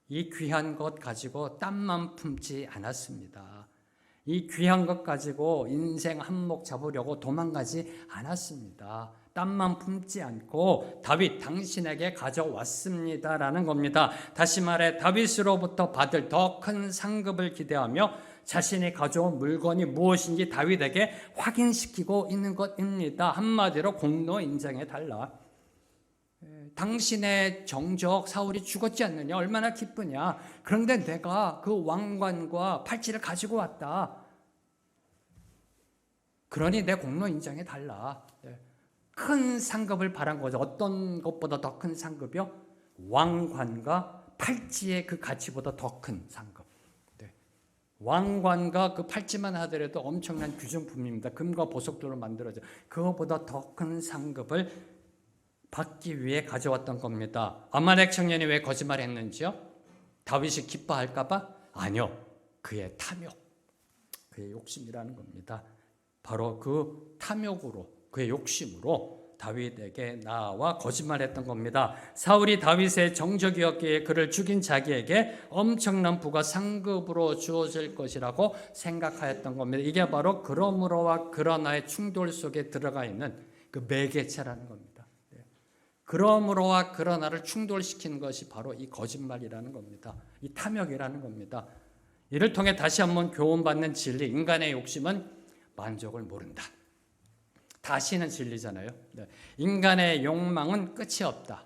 이 귀한 것 가지고 땀만 품지 않았습니다. 이 귀한 것 가지고 인생 한몫 잡으려고 도망가지 않았습니다. 땀만 품지 않고 다윗 당신에게 가져왔습니다라는 겁니다. 다시 말해 다윗으로부터 받을 더 큰 상급을 기대하며 자신이 가져온 물건이 무엇인지 다윗에게 확인시키고 있는 것입니다. 한마디로 공로 인정해 달라. 당신의 정적 사울이 죽었지 않느냐? 얼마나 기쁘냐? 그런데 내가 그 왕관과 팔찌를 가지고 왔다. 그러니 내 공로 인정해 달라. 큰 상급을 바란 거죠. 어떤 것보다 더 큰 상급이요? 왕관과 팔찌의 그 가치보다 더 큰 상급. 왕관과 그 팔찌만 하더라도 엄청난 귀중품입니다. 금과 보석들로 만들어져. 그거보다 더 큰 상급을 받기 위해 가져왔던 겁니다. 아말렉 청년이 왜 거짓말했는지요? 다윗이 기뻐할까 봐? 아니요. 그의 탐욕, 그의 욕심이라는 겁니다. 바로 그 탐욕으로, 그의 욕심으로 다윗에게 나와 거짓말했던 겁니다. 사울이 다윗의 정적이었기에 그를 죽인 자기에게 엄청난 부가 상급으로 주어질 것이라고 생각하였던 겁니다. 이게 바로 그러므로와 그러나의 충돌 속에 들어가 있는 그 매개체라는 겁니다. 그러므로와 그러나를 충돌시키는 것이 바로 이 거짓말이라는 겁니다. 이 탐욕이라는 겁니다. 이를 통해 다시 한번 교훈받는 진리, 인간의 욕심은 만족을 모른다. 다시는 진리잖아요. 인간의 욕망은 끝이 없다.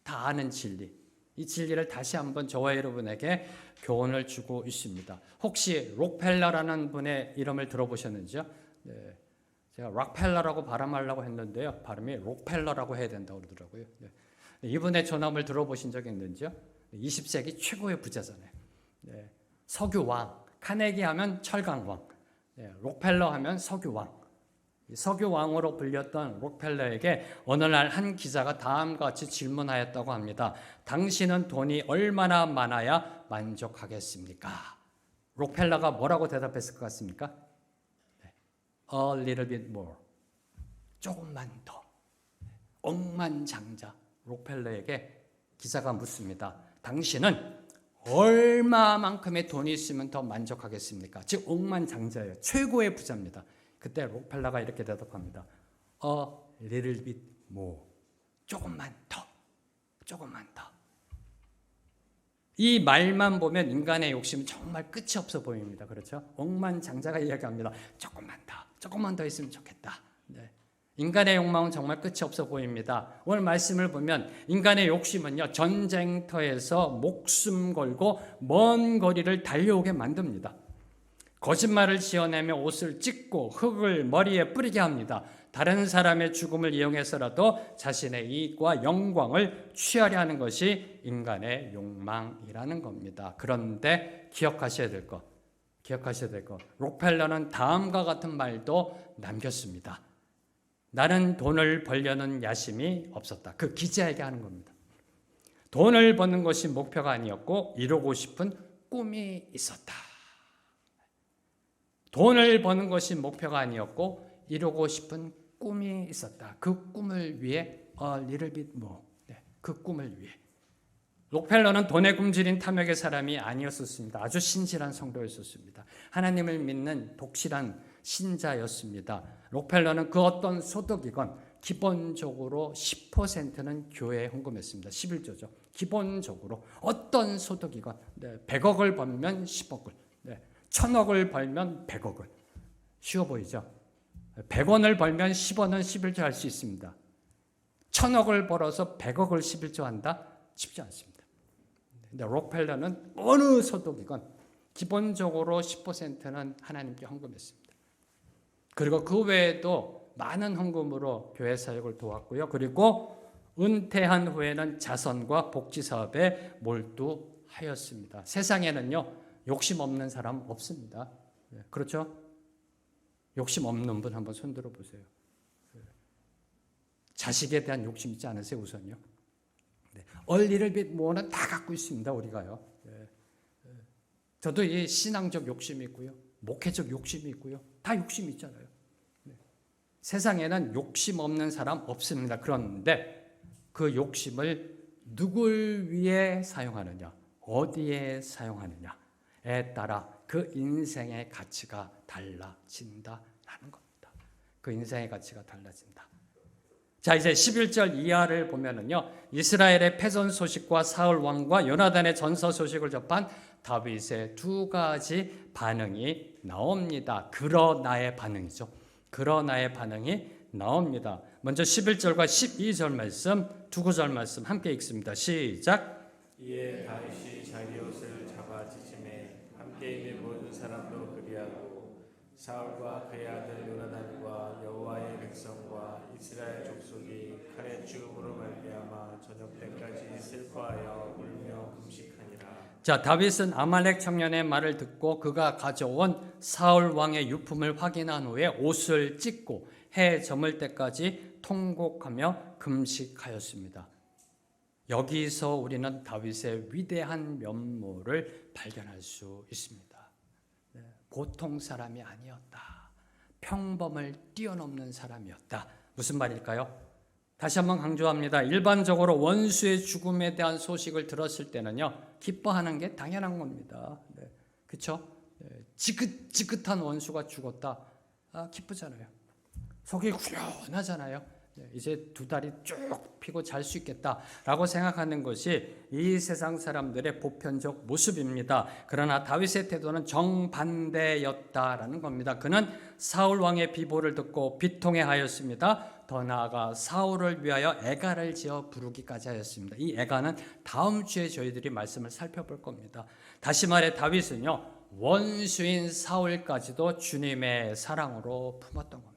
다 아는 진리. 이 진리를 다시 한번 저와 여러분에게 교훈을 주고 있습니다. 혹시 록펠러라는 분의 이름을 들어보셨는지요? 네. 제가 록펠러라고 발음하려고 했는데요. 발음이 록펠러라고 해야 된다고 그러더라고요. 네. 이분의 존함을 들어보신 적이 있는지요? 20세기 최고의 부자잖아요. 네. 석유왕, 카네기 하면 철강왕, 네. 록펠러 하면 석유왕. 석유왕으로 불렸던 록펠러에게 어느 날 한 기자가 다음과 같이 질문하였다고 합니다. 당신은 돈이 얼마나 많아야 만족하겠습니까? 록펠러가 뭐라고 대답했을 것 같습니까? A little bit more. 조금만 더. 억만장자. 록펠러에게 기자가 묻습니다. 당신은 얼마만큼의 돈이 있으면 더 만족하겠습니까? 즉 억만장자예요. 최고의 부자입니다. 그때 록펠러가 이렇게 대답합니다. A little bit more. 조금만 더. 조금만 더. 이 말만 보면 인간의 욕심은 정말 끝이 없어 보입니다. 그렇죠? 억만장자가 이야기합니다. 조금만 더 있으면 좋겠다. 네. 인간의 욕망은 정말 끝이 없어 보입니다. 오늘 말씀을 보면 인간의 욕심은요, 전쟁터에서 목숨 걸고 먼 거리를 달려오게 만듭니다. 거짓말을 지어내며 옷을 찢고 흙을 머리에 뿌리게 합니다. 다른 사람의 죽음을 이용해서라도 자신의 이익과 영광을 취하려 하는 것이 인간의 욕망이라는 겁니다. 그런데 기억하셔야 될 것, 록펠러는 다음과 같은 말도 남겼습니다. 나는 돈을 벌려는 야심이 없었다. 그 기자에게 하는 겁니다. 돈을 버는 것이 목표가 아니었고 이루고 싶은 꿈이 있었다. 돈을 버는 것이 목표가 아니었고 이루고 싶은 꿈이 있었다. 그 꿈을 위해 little bit more. 그 꿈을 위해. 록펠러는 돈에 굶주린 탐욕의 사람이 아니었었습니다. 아주 신실한 성도였었습니다. 하나님을 믿는 독실한 신자였습니다. 록펠러는 그 어떤 소득이건 기본적으로 10%는 교회에 헌금했습니다. 11조죠. 기본적으로 어떤 소득이건 100억을 벌면 10억을, 1000억을 벌면 100억을. 쉬워 보이죠? 100원을 벌면 10원은 11조 할 수 있습니다. 1000억을 벌어서 100억을 11조 한다? 쉽지 않습니다. 근데 록펠러는 어느 소득이건 기본적으로 10%는 하나님께 헌금했습니다. 그리고 그 외에도 많은 헌금으로 교회 사역을 도왔고요. 그리고 은퇴한 후에는 자선과 복지 사업에 몰두하였습니다. 세상에는요, 욕심 없는 사람 없습니다. 그렇죠? 욕심 없는 분 한번 손들어 보세요. 자식에 대한 욕심 있지 않으세요, 우선요? 얼리를 빛 뭐는 다 갖고 있습니다, 우리가요. 저도 이 신앙적 욕심이 있고요, 목회적 욕심이 있고요, 다 욕심이 있잖아요. 세상에는 욕심 없는 사람 없습니다. 그런데 그 욕심을 누굴 위해 사용하느냐, 어디에 사용하느냐에 따라 그 인생의 가치가 달라진다라는 겁니다. 그 인생의 가치가 달라진다. 자, 이제 11절 이하를 보면은요, 이스라엘의 패전 소식과 사울 왕과 요나단의 전서 소식을 접한 다윗의 두 가지 반응이 나옵니다. 그러나의 반응이죠. 그러나의 반응이 나옵니다. 먼저 11절과 12절 말씀, 두 구절 말씀 함께 읽습니다. 시작. 이에 다윗이 자기 옷을 잡아 찢음에 함께 있는 모든 사람도 그리하고 사울과 그의 아들 요나단과 여호와의 백성과 이스라엘 족속이 칼의 죽음으로 말미암아 저녁 때까지 슬퍼하여 울며 금식하니라. 자, 다윗은 아말렉 청년의 말을 듣고 그가 가져온 사울 왕의 유품을 확인한 후에 옷을 찢고 해 저물 때까지 통곡하며 금식하였습니다. 여기서 우리는 다윗의 위대한 면모를 발견할 수 있습니다. 보통 사람이 아니었다. 평범을 뛰어넘는 사람이었다. 무슨 말일까요? 다시 한번 강조합니다. 일반적으로 원수의 죽음에 대한 소식을 들었을 때는요, 기뻐하는 게 당연한 겁니다. 그렇죠? 지긋지긋한 원수가 죽었다. 기쁘잖아요. 속이 후련하잖아요. 이제 두 다리 쭉 펴고 잘 수 있겠다라고 생각하는 것이 이 세상 사람들의 보편적 모습입니다. 그러나 다윗의 태도는 정반대였다라는 겁니다. 그는 사울 왕의 비보를 듣고 비통해하였습니다. 더 나아가 사울을 위하여 애가를 지어 부르기까지 하였습니다. 이 애가는 다음 주에 저희들이 말씀을 살펴볼 겁니다. 다시 말해 다윗은요, 원수인 사울까지도 주님의 사랑으로 품었던 겁니다.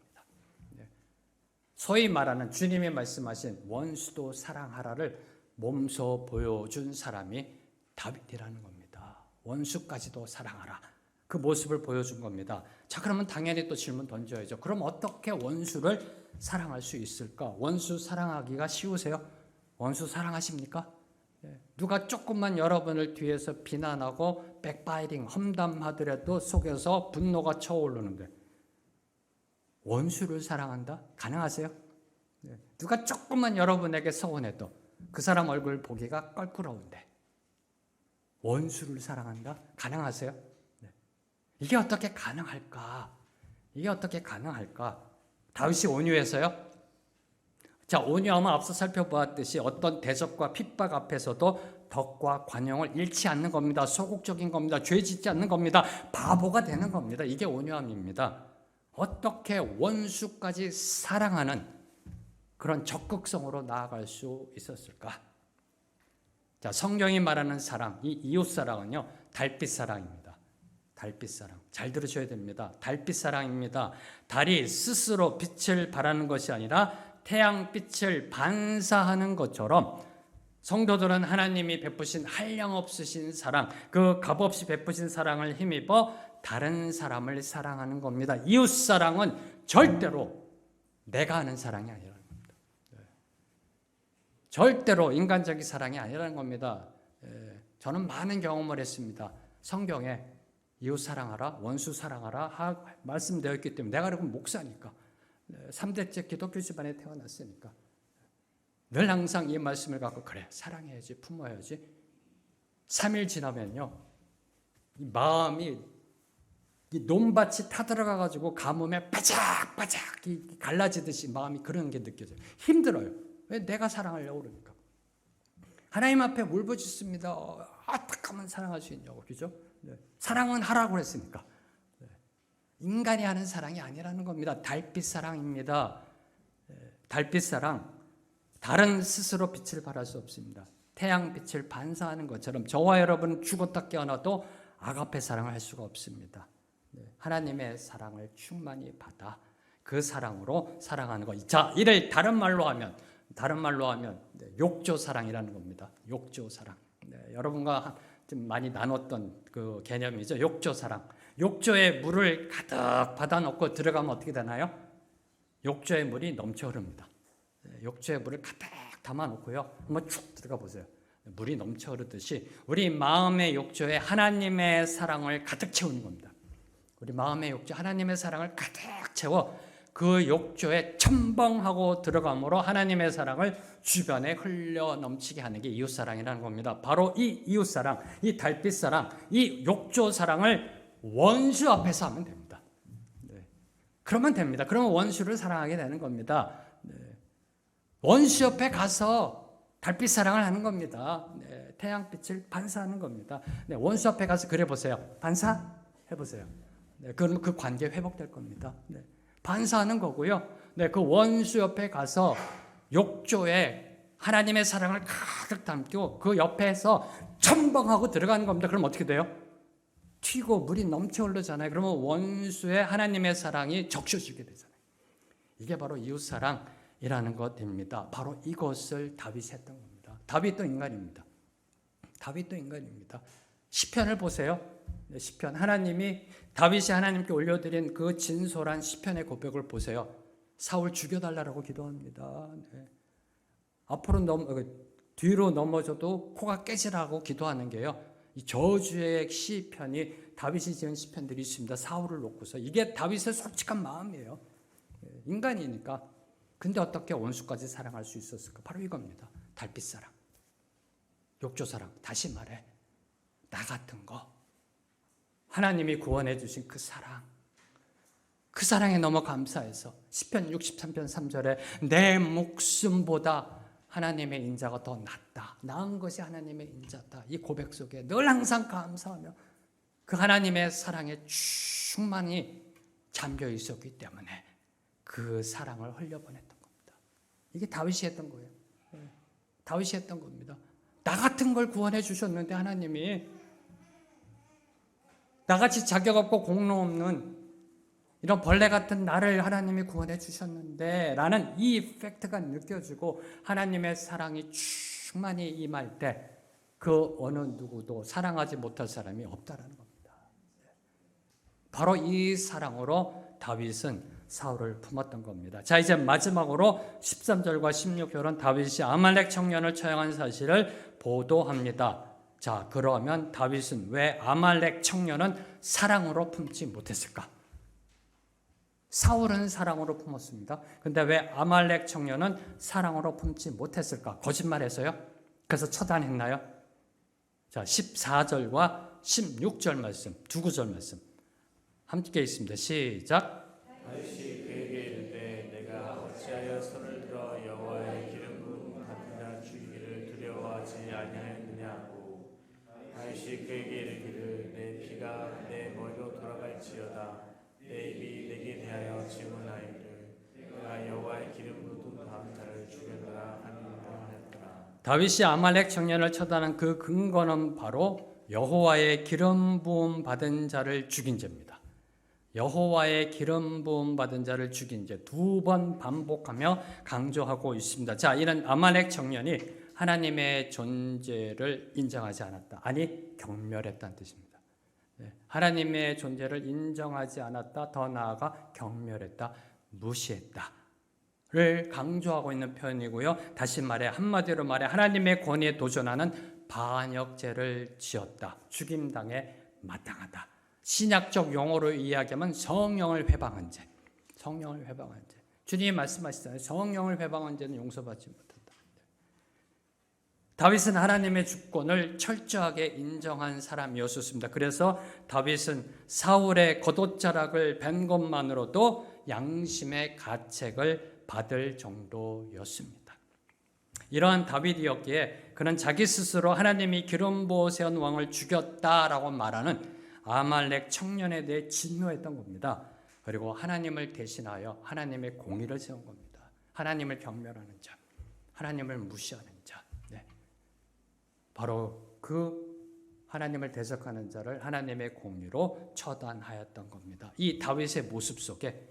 소위 말하는 주님이 말씀하신 원수도 사랑하라를 몸소 보여준 사람이 다윗이라는 겁니다. 원수까지도 사랑하라. 그 모습을 보여준 겁니다. 자, 그러면 당연히 또 질문 던져야죠. 그럼 어떻게 원수를 사랑할 수 있을까? 원수 사랑하기가 쉬우세요? 원수 사랑하십니까? 누가 조금만 여러분을 뒤에서 비난하고 백바이팅 험담하더라도 속에서 분노가 차오르는데 원수를 사랑한다? 가능하세요? 누가 조금만 여러분에게 서운해도 그 사람 얼굴 보기가 껄끄러운데 원수를 사랑한다? 가능하세요? 이게 어떻게 가능할까? 다윗이 온유해서요? 자, 온유함은 앞서 살펴보았듯이 어떤 대적과 핍박 앞에서도 덕과 관용을 잃지 않는 겁니다. 소극적인 겁니다. 죄 짓지 않는 겁니다. 바보가 되는 겁니다. 이게 온유함입니다. 어떻게 원수까지 사랑하는 그런 적극성으로 나아갈 수 있었을까? 자, 성경이 말하는 사랑, 이 이웃 사랑은요, 달빛 사랑입니다. 달빛사랑. 잘 들으셔야 됩니다. 달빛사랑입니다. 달이 스스로 빛을 발하는 것이 아니라 태양빛을 반사하는 것처럼 성도들은 하나님이 베푸신 한량없으신 사랑, 그 값없이 베푸신 사랑을 힘입어 다른 사람을 사랑하는 겁니다. 이웃사랑은 절대로 내가 하는 사랑이 아니라는 겁니다. 절대로 인간적인 사랑이 아니라는 겁니다. 저는 많은 경험을 했습니다. 성경에 이웃 사랑하라, 원수 사랑하라 말씀되어 있기 때문에 내가 그러면 목사니까 3대째 기독교 집안에 태어났으니까 늘 항상 이 말씀을 갖고 그래 사랑해야지 품어야지 3일 지나면요 이 마음이 이 논밭이 타들어가 가지고 가뭄에 바짝바짝 갈라지듯이 마음이 그런 게 느껴져요. 힘들어요. 왜 내가 사랑하려고 그러니까. 하나님 앞에 울부짖습니다. 어떻게 하면 사랑할 수 있냐고. 그죠? 네. 사랑은 하라고 했으니까. 네. 인간이 하는 사랑이 아니라는 겁니다. 달빛 사랑입니다. 달빛 사랑. 달은 스스로 빛을 발할 수 없습니다. 태양빛을 반사하는 것처럼 저와 여러분은 죽었다 깨어나도 아가페 사랑을 할 수가 없습니다. 하나님의 사랑을 충만히 받아 그 사랑으로 사랑하는 것. 자, 이를 다른 말로 하면 욕조 사랑이라는 겁니다. 욕조 사랑. 여러분과 좀 많이 나눴던 그 개념이죠. 욕조 사랑. 욕조에 물을 가득 받아놓고 들어가면 어떻게 되나요? 욕조에 물이 넘쳐 흐릅니다. 욕조에 물을 가득 담아놓고요. 한번 쭉 들어가 보세요. 물이 넘쳐 흐르듯이 우리 마음의 욕조에 하나님의 사랑을 가득 채우는 겁니다. 우리 마음의 욕조 하나님의 사랑을 가득 채워 그 욕조에 첨벙하고 들어감으로 하나님의 사랑을 주변에 흘려 넘치게 하는 게 이웃사랑이라는 겁니다. 바로 이 이웃사랑, 이 달빛사랑, 이 욕조사랑을 원수 앞에서 하면 됩니다. 네. 그러면 됩니다. 그러면 원수를 사랑하게 되는 겁니다. 네. 원수 옆에 가서 달빛사랑을 하는 겁니다. 네. 태양빛을 반사하는 겁니다. 네. 원수 앞에 가서 그래 보세요. 반사해보세요. 네. 그러면 그 관계 회복될 겁니다. 네. 반사하는 거고요. 네, 그 원수 옆에 가서 욕조에 하나님의 사랑을 가득 담고 그 옆에서 첨벙하고 들어가는 겁니다. 그럼 어떻게 돼요? 튀고 물이 넘쳐 흐르잖아요. 그러면 원수의 하나님의 사랑이 적셔지게 되잖아요. 이게 바로 이웃사랑이라는 것입니다. 바로 이것을 다윗이 했던 겁니다. 다윗도 인간입니다. 시편을 보세요. 네, 시편 하나님이 다윗이 하나님께 올려드린 그 진솔한 시편의 고백을 보세요. 사울 죽여달라고 기도합니다. 네. 뒤로 넘어져도 코가 깨지라고 기도하는 게요. 이 저주의 시편이 다윗이 지은 시편들이 있습니다. 사울을 놓고서 이게 다윗의 솔직한 마음이에요. 인간이니까. 근데 어떻게 원수까지 사랑할 수 있었을까? 바로 이겁니다. 달빛사랑, 욕조사랑. 다시 말해 나 같은 거. 하나님이 구원해 주신 그 사랑, 그 사랑에 너무 감사해서 시편 63편 3절에 내 목숨보다 하나님의 인자가 더 낫다. 나은 것이 하나님의 인자다. 이 고백 속에 늘 항상 감사하며 그 하나님의 사랑에 충만히 잠겨 있었기 때문에 그 사랑을 흘려보냈던 겁니다. 이게 다윗이 했던 거예요. 다윗이 했던 겁니다. 나 같은 걸 구원해 주셨는데 하나님이 나같이 자격 없고 공로 없는 이런 벌레 같은 나를 하나님이 구원해 주셨는데 라는 이 팩트가 느껴지고 하나님의 사랑이 충만히 임할 때 그 어느 누구도 사랑하지 못할 사람이 없다라는 겁니다. 바로 이 사랑으로 다윗은 사울을 품었던 겁니다. 자, 이제 마지막으로 13절과 16절은 다윗이 아말렉 청년을 처형한 사실을 보도합니다. 자, 그러면 다윗은 왜 아말렉 청년은 사랑으로 품지 못했을까? 사울은 사랑으로 품었습니다. 근데 왜 아말렉 청년은 사랑으로 품지 못했을까? 거짓말해서요? 그래서 처단했나요? 자, 14절과 16절 말씀, 두 구절 말씀 함께 있습니다. 시작. 다윗이 그에게 이르되 내가 어찌하여 손을 들어 여호와의 기름 부음 같은 자 죽이기를 두려워하지 아니하였느냐고. 다윗이 그에게 이르기를 내 피가 내 머리로 돌아갈지어다. 내 입이 내게 대하여 질문하기를 내가 여호와의 기름 부음 다음 자를 죽였노라 하니라 하였더라. 다윗이 아말렉 청년을 처단한 그 근거는 바로 여호와의 기름 부음 받은 자를 죽인 죄입니다. 여호와의 기름 부음 받은 자를 죽인 죄 2번 반복하며 강조하고 있습니다. 자, 이런 아말렉 청년이 하나님의 존재를 인정하지 않았다. 아니, 경멸했다는 뜻입니다. 하나님의 존재를 인정하지 않았다. 더 나아가 경멸했다. 무시했다를 강조하고 있는 표현이고요. 다시 말해, 한마디로 말해 하나님의 권위에 도전하는 반역죄를 지었다. 죽임당에 마땅하다. 신약적 용어로 이야기하면 성령을 회방한 죄. 성령을 회방한 죄. 주님이 말씀하시잖아요. 성령을 회방한 죄는 용서받지 못한다. 다윗은 하나님의 주권을 철저하게 인정한 사람이었습니다. 그래서 다윗은 사울의 겉옷자락을 벤 것만으로도 양심의 가책을 받을 정도였습니다. 이러한 다윗이었기에 그는 자기 스스로 하나님이 기름 부어 세운 왕을 죽였다라고 말하는 아말렉 청년에 대해 진노했던 겁니다. 그리고 하나님을 대신하여 하나님의 공의를 세운 겁니다. 하나님을 경멸하는 자, 하나님을 무시하는 자. 바로 그 하나님을 대적하는 자를 하나님의 공의로 처단하였던 겁니다. 이 다윗의 모습 속에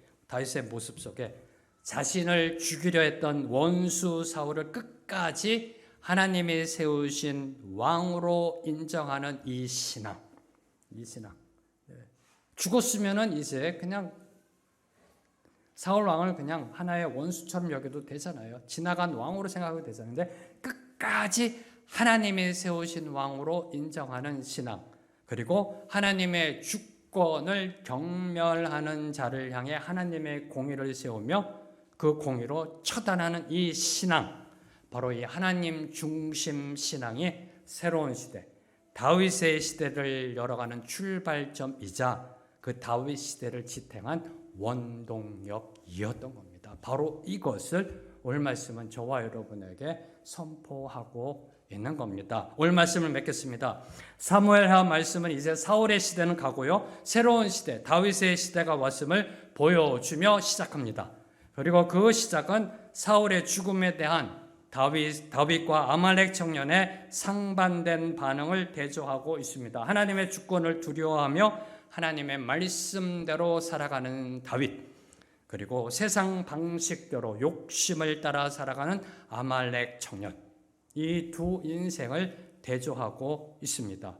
자신을 죽이려 했던 원수 사울을 끝까지 하나님이 세우신 왕으로 인정하는 이 신앙. 죽었으면은 이제 그냥 사울 왕을 그냥 하나의 원수처럼 여겨도 되잖아요. 지나간 왕으로 생각해도 되잖아요. 근데 끝까지 하나님이 세우신 왕으로 인정하는 신앙, 그리고 하나님의 주권을 경멸하는 자를 향해 하나님의 공의를 세우며 그 공의로 처단하는 이 신앙, 바로 이 하나님 중심 신앙이 새로운 시대, 다윗의 시대를 열어가는 출발점이자 그 다윗 시대를 지탱한 원동력이었던 겁니다. 바로 이것을 오늘 말씀은 저와 여러분에게 선포하고 있는 겁니다. 오늘 말씀을 맺겠습니다. 사무엘하 말씀은 이제 사울의 시대는 가고요, 새로운 시대, 다윗의 시대가 왔음을 보여주며 시작합니다. 그리고 그 시작은 사울의 죽음에 대한 다윗과 아말렉 청년의 상반된 반응을 대조하고 있습니다. 하나님의 주권을 두려워하며 하나님의 말씀대로 살아가는 다윗, 그리고 세상 방식대로 욕심을 따라 살아가는 아말렉 청년, 이 두 인생을 대조하고 있습니다.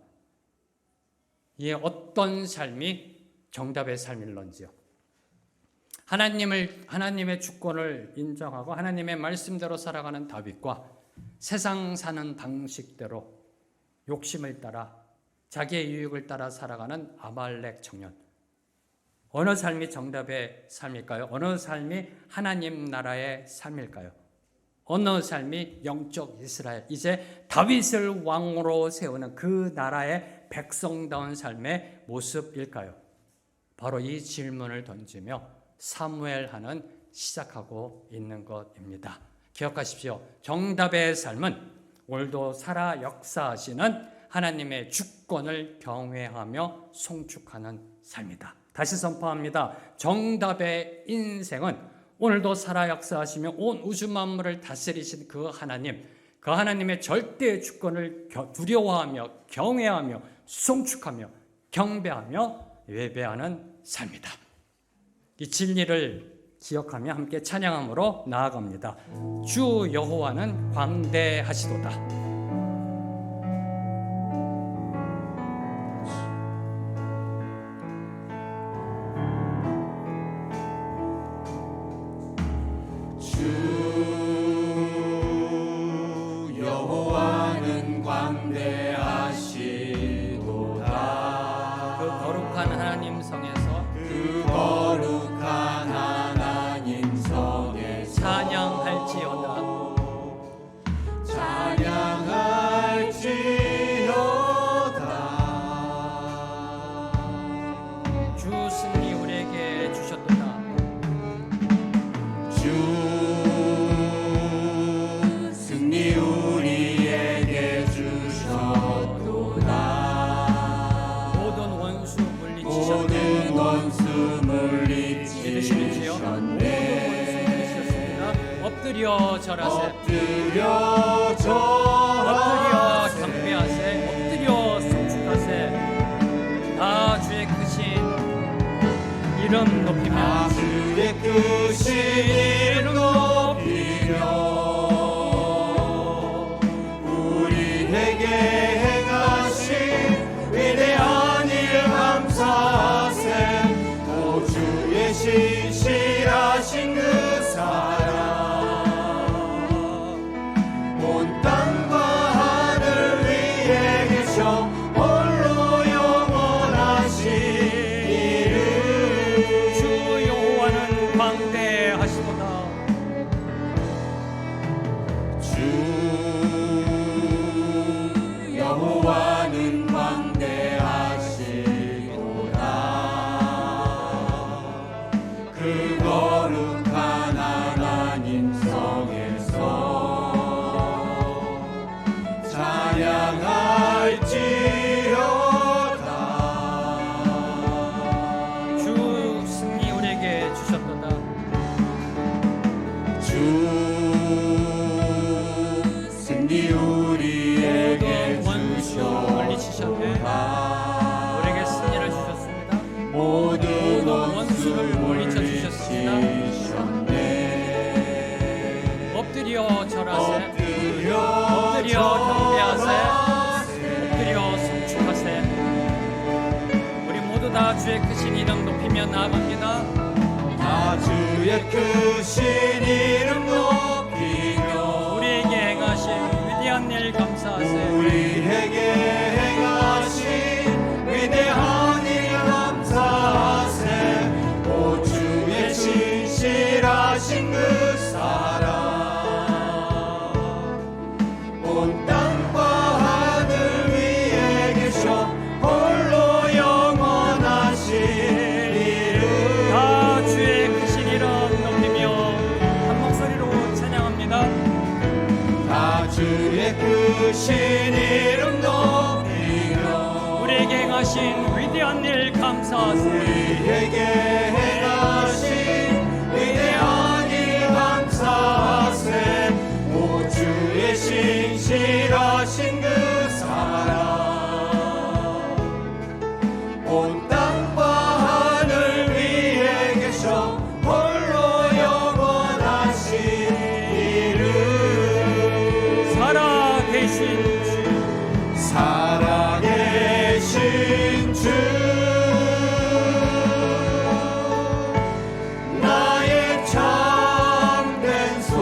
이 어떤 삶이 정답의 삶일런지요? 하나님의 주권을 인정하고 하나님의 말씀대로 살아가는 다윗과 세상 사는 방식대로 욕심을 따라 자기의 유익을 따라 살아가는 아말렉 청년, 어느 삶이 정답의 삶일까요? 어느 삶이 하나님 나라의 삶일까요? 어느 삶이 영적 이스라엘, 이제 다윗을 왕으로 세우는 그 나라의 백성다운 삶의 모습일까요? 바로 이 질문을 던지며 사무엘하는 시작하고 있는 것입니다. 기억하십시오. 정답의 삶은 오늘도 살아 역사하시는 하나님의 주권을 경외하며 송축하는 삶이다. 다시 선포합니다. 정답의 인생은 오늘도 살아 역사하시며 온 우주 만물을 다스리신 그 하나님의 절대 주권을 두려워하며 경외하며 송축하며 경배하며 예배하는 삶이다. 이 진리를 기억하며 함께 찬양함으로 나아갑니다. 주 여호와는 광대하시도다. 엎드려 절하세. 엎드려 경배하세. 엎드려 송축하세. 높이며 주의 크신 이름 높이며 우리에게 행하신 위대한 일 감사하세. 오 주의 신실하신 그 사랑 온 땅과 하늘 위에 계셔 홀로 영원하신 이름. 주 여호와는 광대하시도다. 주 여호와는 광대하시도다. 그 거룩한 하나님 성에서 찬양할지어다. 주 승리 우리에게 주셨도다. 주 승리 우리에게 모든 원수 물리치셨네. 주셨도다. 우리에게 승리를 주셨습니다. 모든 원수를 물리쳐 주셨습니다. 주셨네. 엎드려 절하세. 엎드려 엎드려 경배하세. 절하세. 엎드려 송축하세. 우리 모두 다 주의 크신 이름 높이며 나아갑니다. 다 주의 크신 이름 높이며 우리에게 행하신 위대한 일 감사하세. 우리에게 행하신 위대한 일 감사하세. 오 주의 신실하신 그 사랑 온 땅과 하늘 위에 계셔 홀로 영원하신 이름. 다 주의 크신 이름 높이며 한 목소리로 찬양합니다. 다 주의 크신 이름 높이며 우리에게 행하신 위대한 일 감사하세. 우리에게 행하신 위대한 일 감사하세. 오 주의 신실하신 그 사랑 온 땅과 하늘 위에 계셔 홀로 영원하신 이름. 살아계신 주 살아계신 주 나의 참된 소망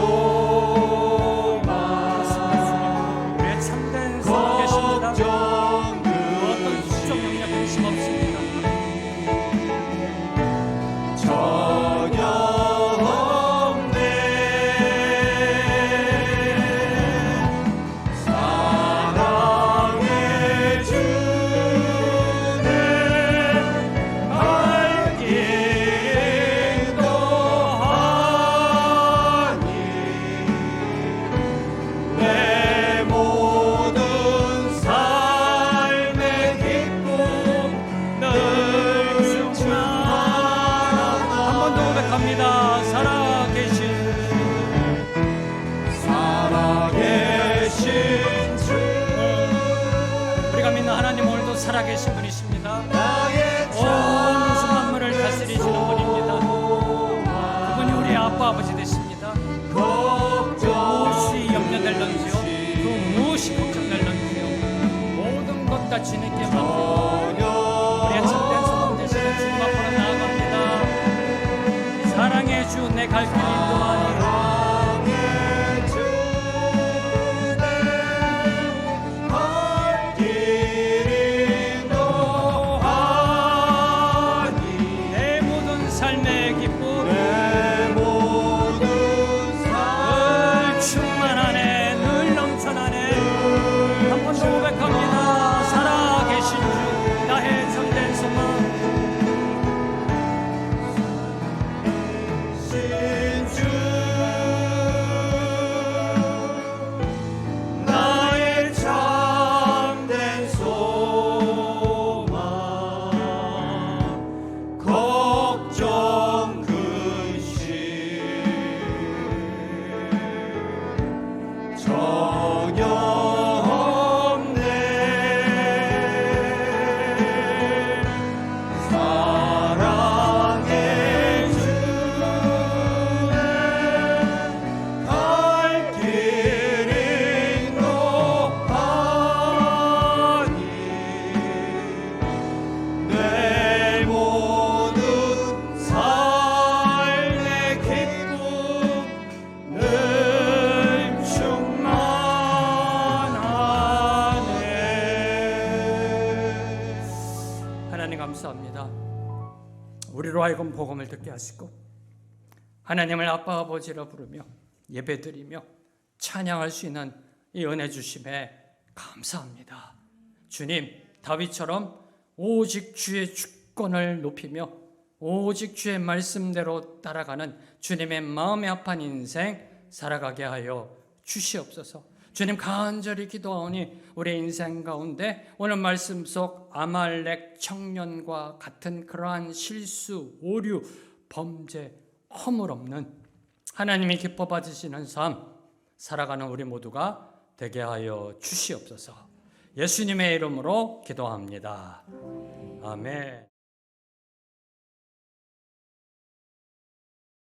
우리의 참된 소망 계십니다. 걱정 어떤 수적 능력 근심 없습니다. 전혀 없네. 사랑해 주네 갈 길도 하니 내 모든 삶의 기쁨 늘 충만하다. 한 번 더 고백합니다. 살아계신 살아계신 주 우리가 믿는 하나님 오늘도 살아계신 분이십니다. 나의 온 우주 만물을 다스리시는 분입니다. 그분이 우리의 아빠 아버지 되십니다. 무엇이 염려될런지요, 그 무엇이 걱정될런지요, 모든 것 다 주님께 맡기고 우리의 참된 소망 되시는 주님 앞으로 나아갑니다. 사랑의 주 내 갈 길이 인도하니 내 모든 삶의 기쁨 늘 충만하네, 늘 넘쳐나네. 한 번 더 고백합니다. 살아계신 주 나의 참된 소망. 나의 참된 소망 걱정 근심 우리로 하여금 복음을 듣게 하시고 하나님을 아빠 아버지라 부르며 예배드리며 찬양할 수 있는 이 은혜 주심에 감사합니다. 주님, 다윗처럼 오직 주의 주권을 높이며 오직 주의 말씀대로 따라가는 주님의 마음에 합한 인생 살아가게 하여 주시옵소서. 주님, 간절히 기도하오니 우리 인생 가운데 오늘 말씀 속 아말렉 청년과 같은 그러한 실수, 오류, 범죄, 허물 없는 하나님이 기뻐 받으시는 삶 살아가는 우리 모두가 되게 하여 주시옵소서. 예수님의 이름으로 기도합니다. 아멘.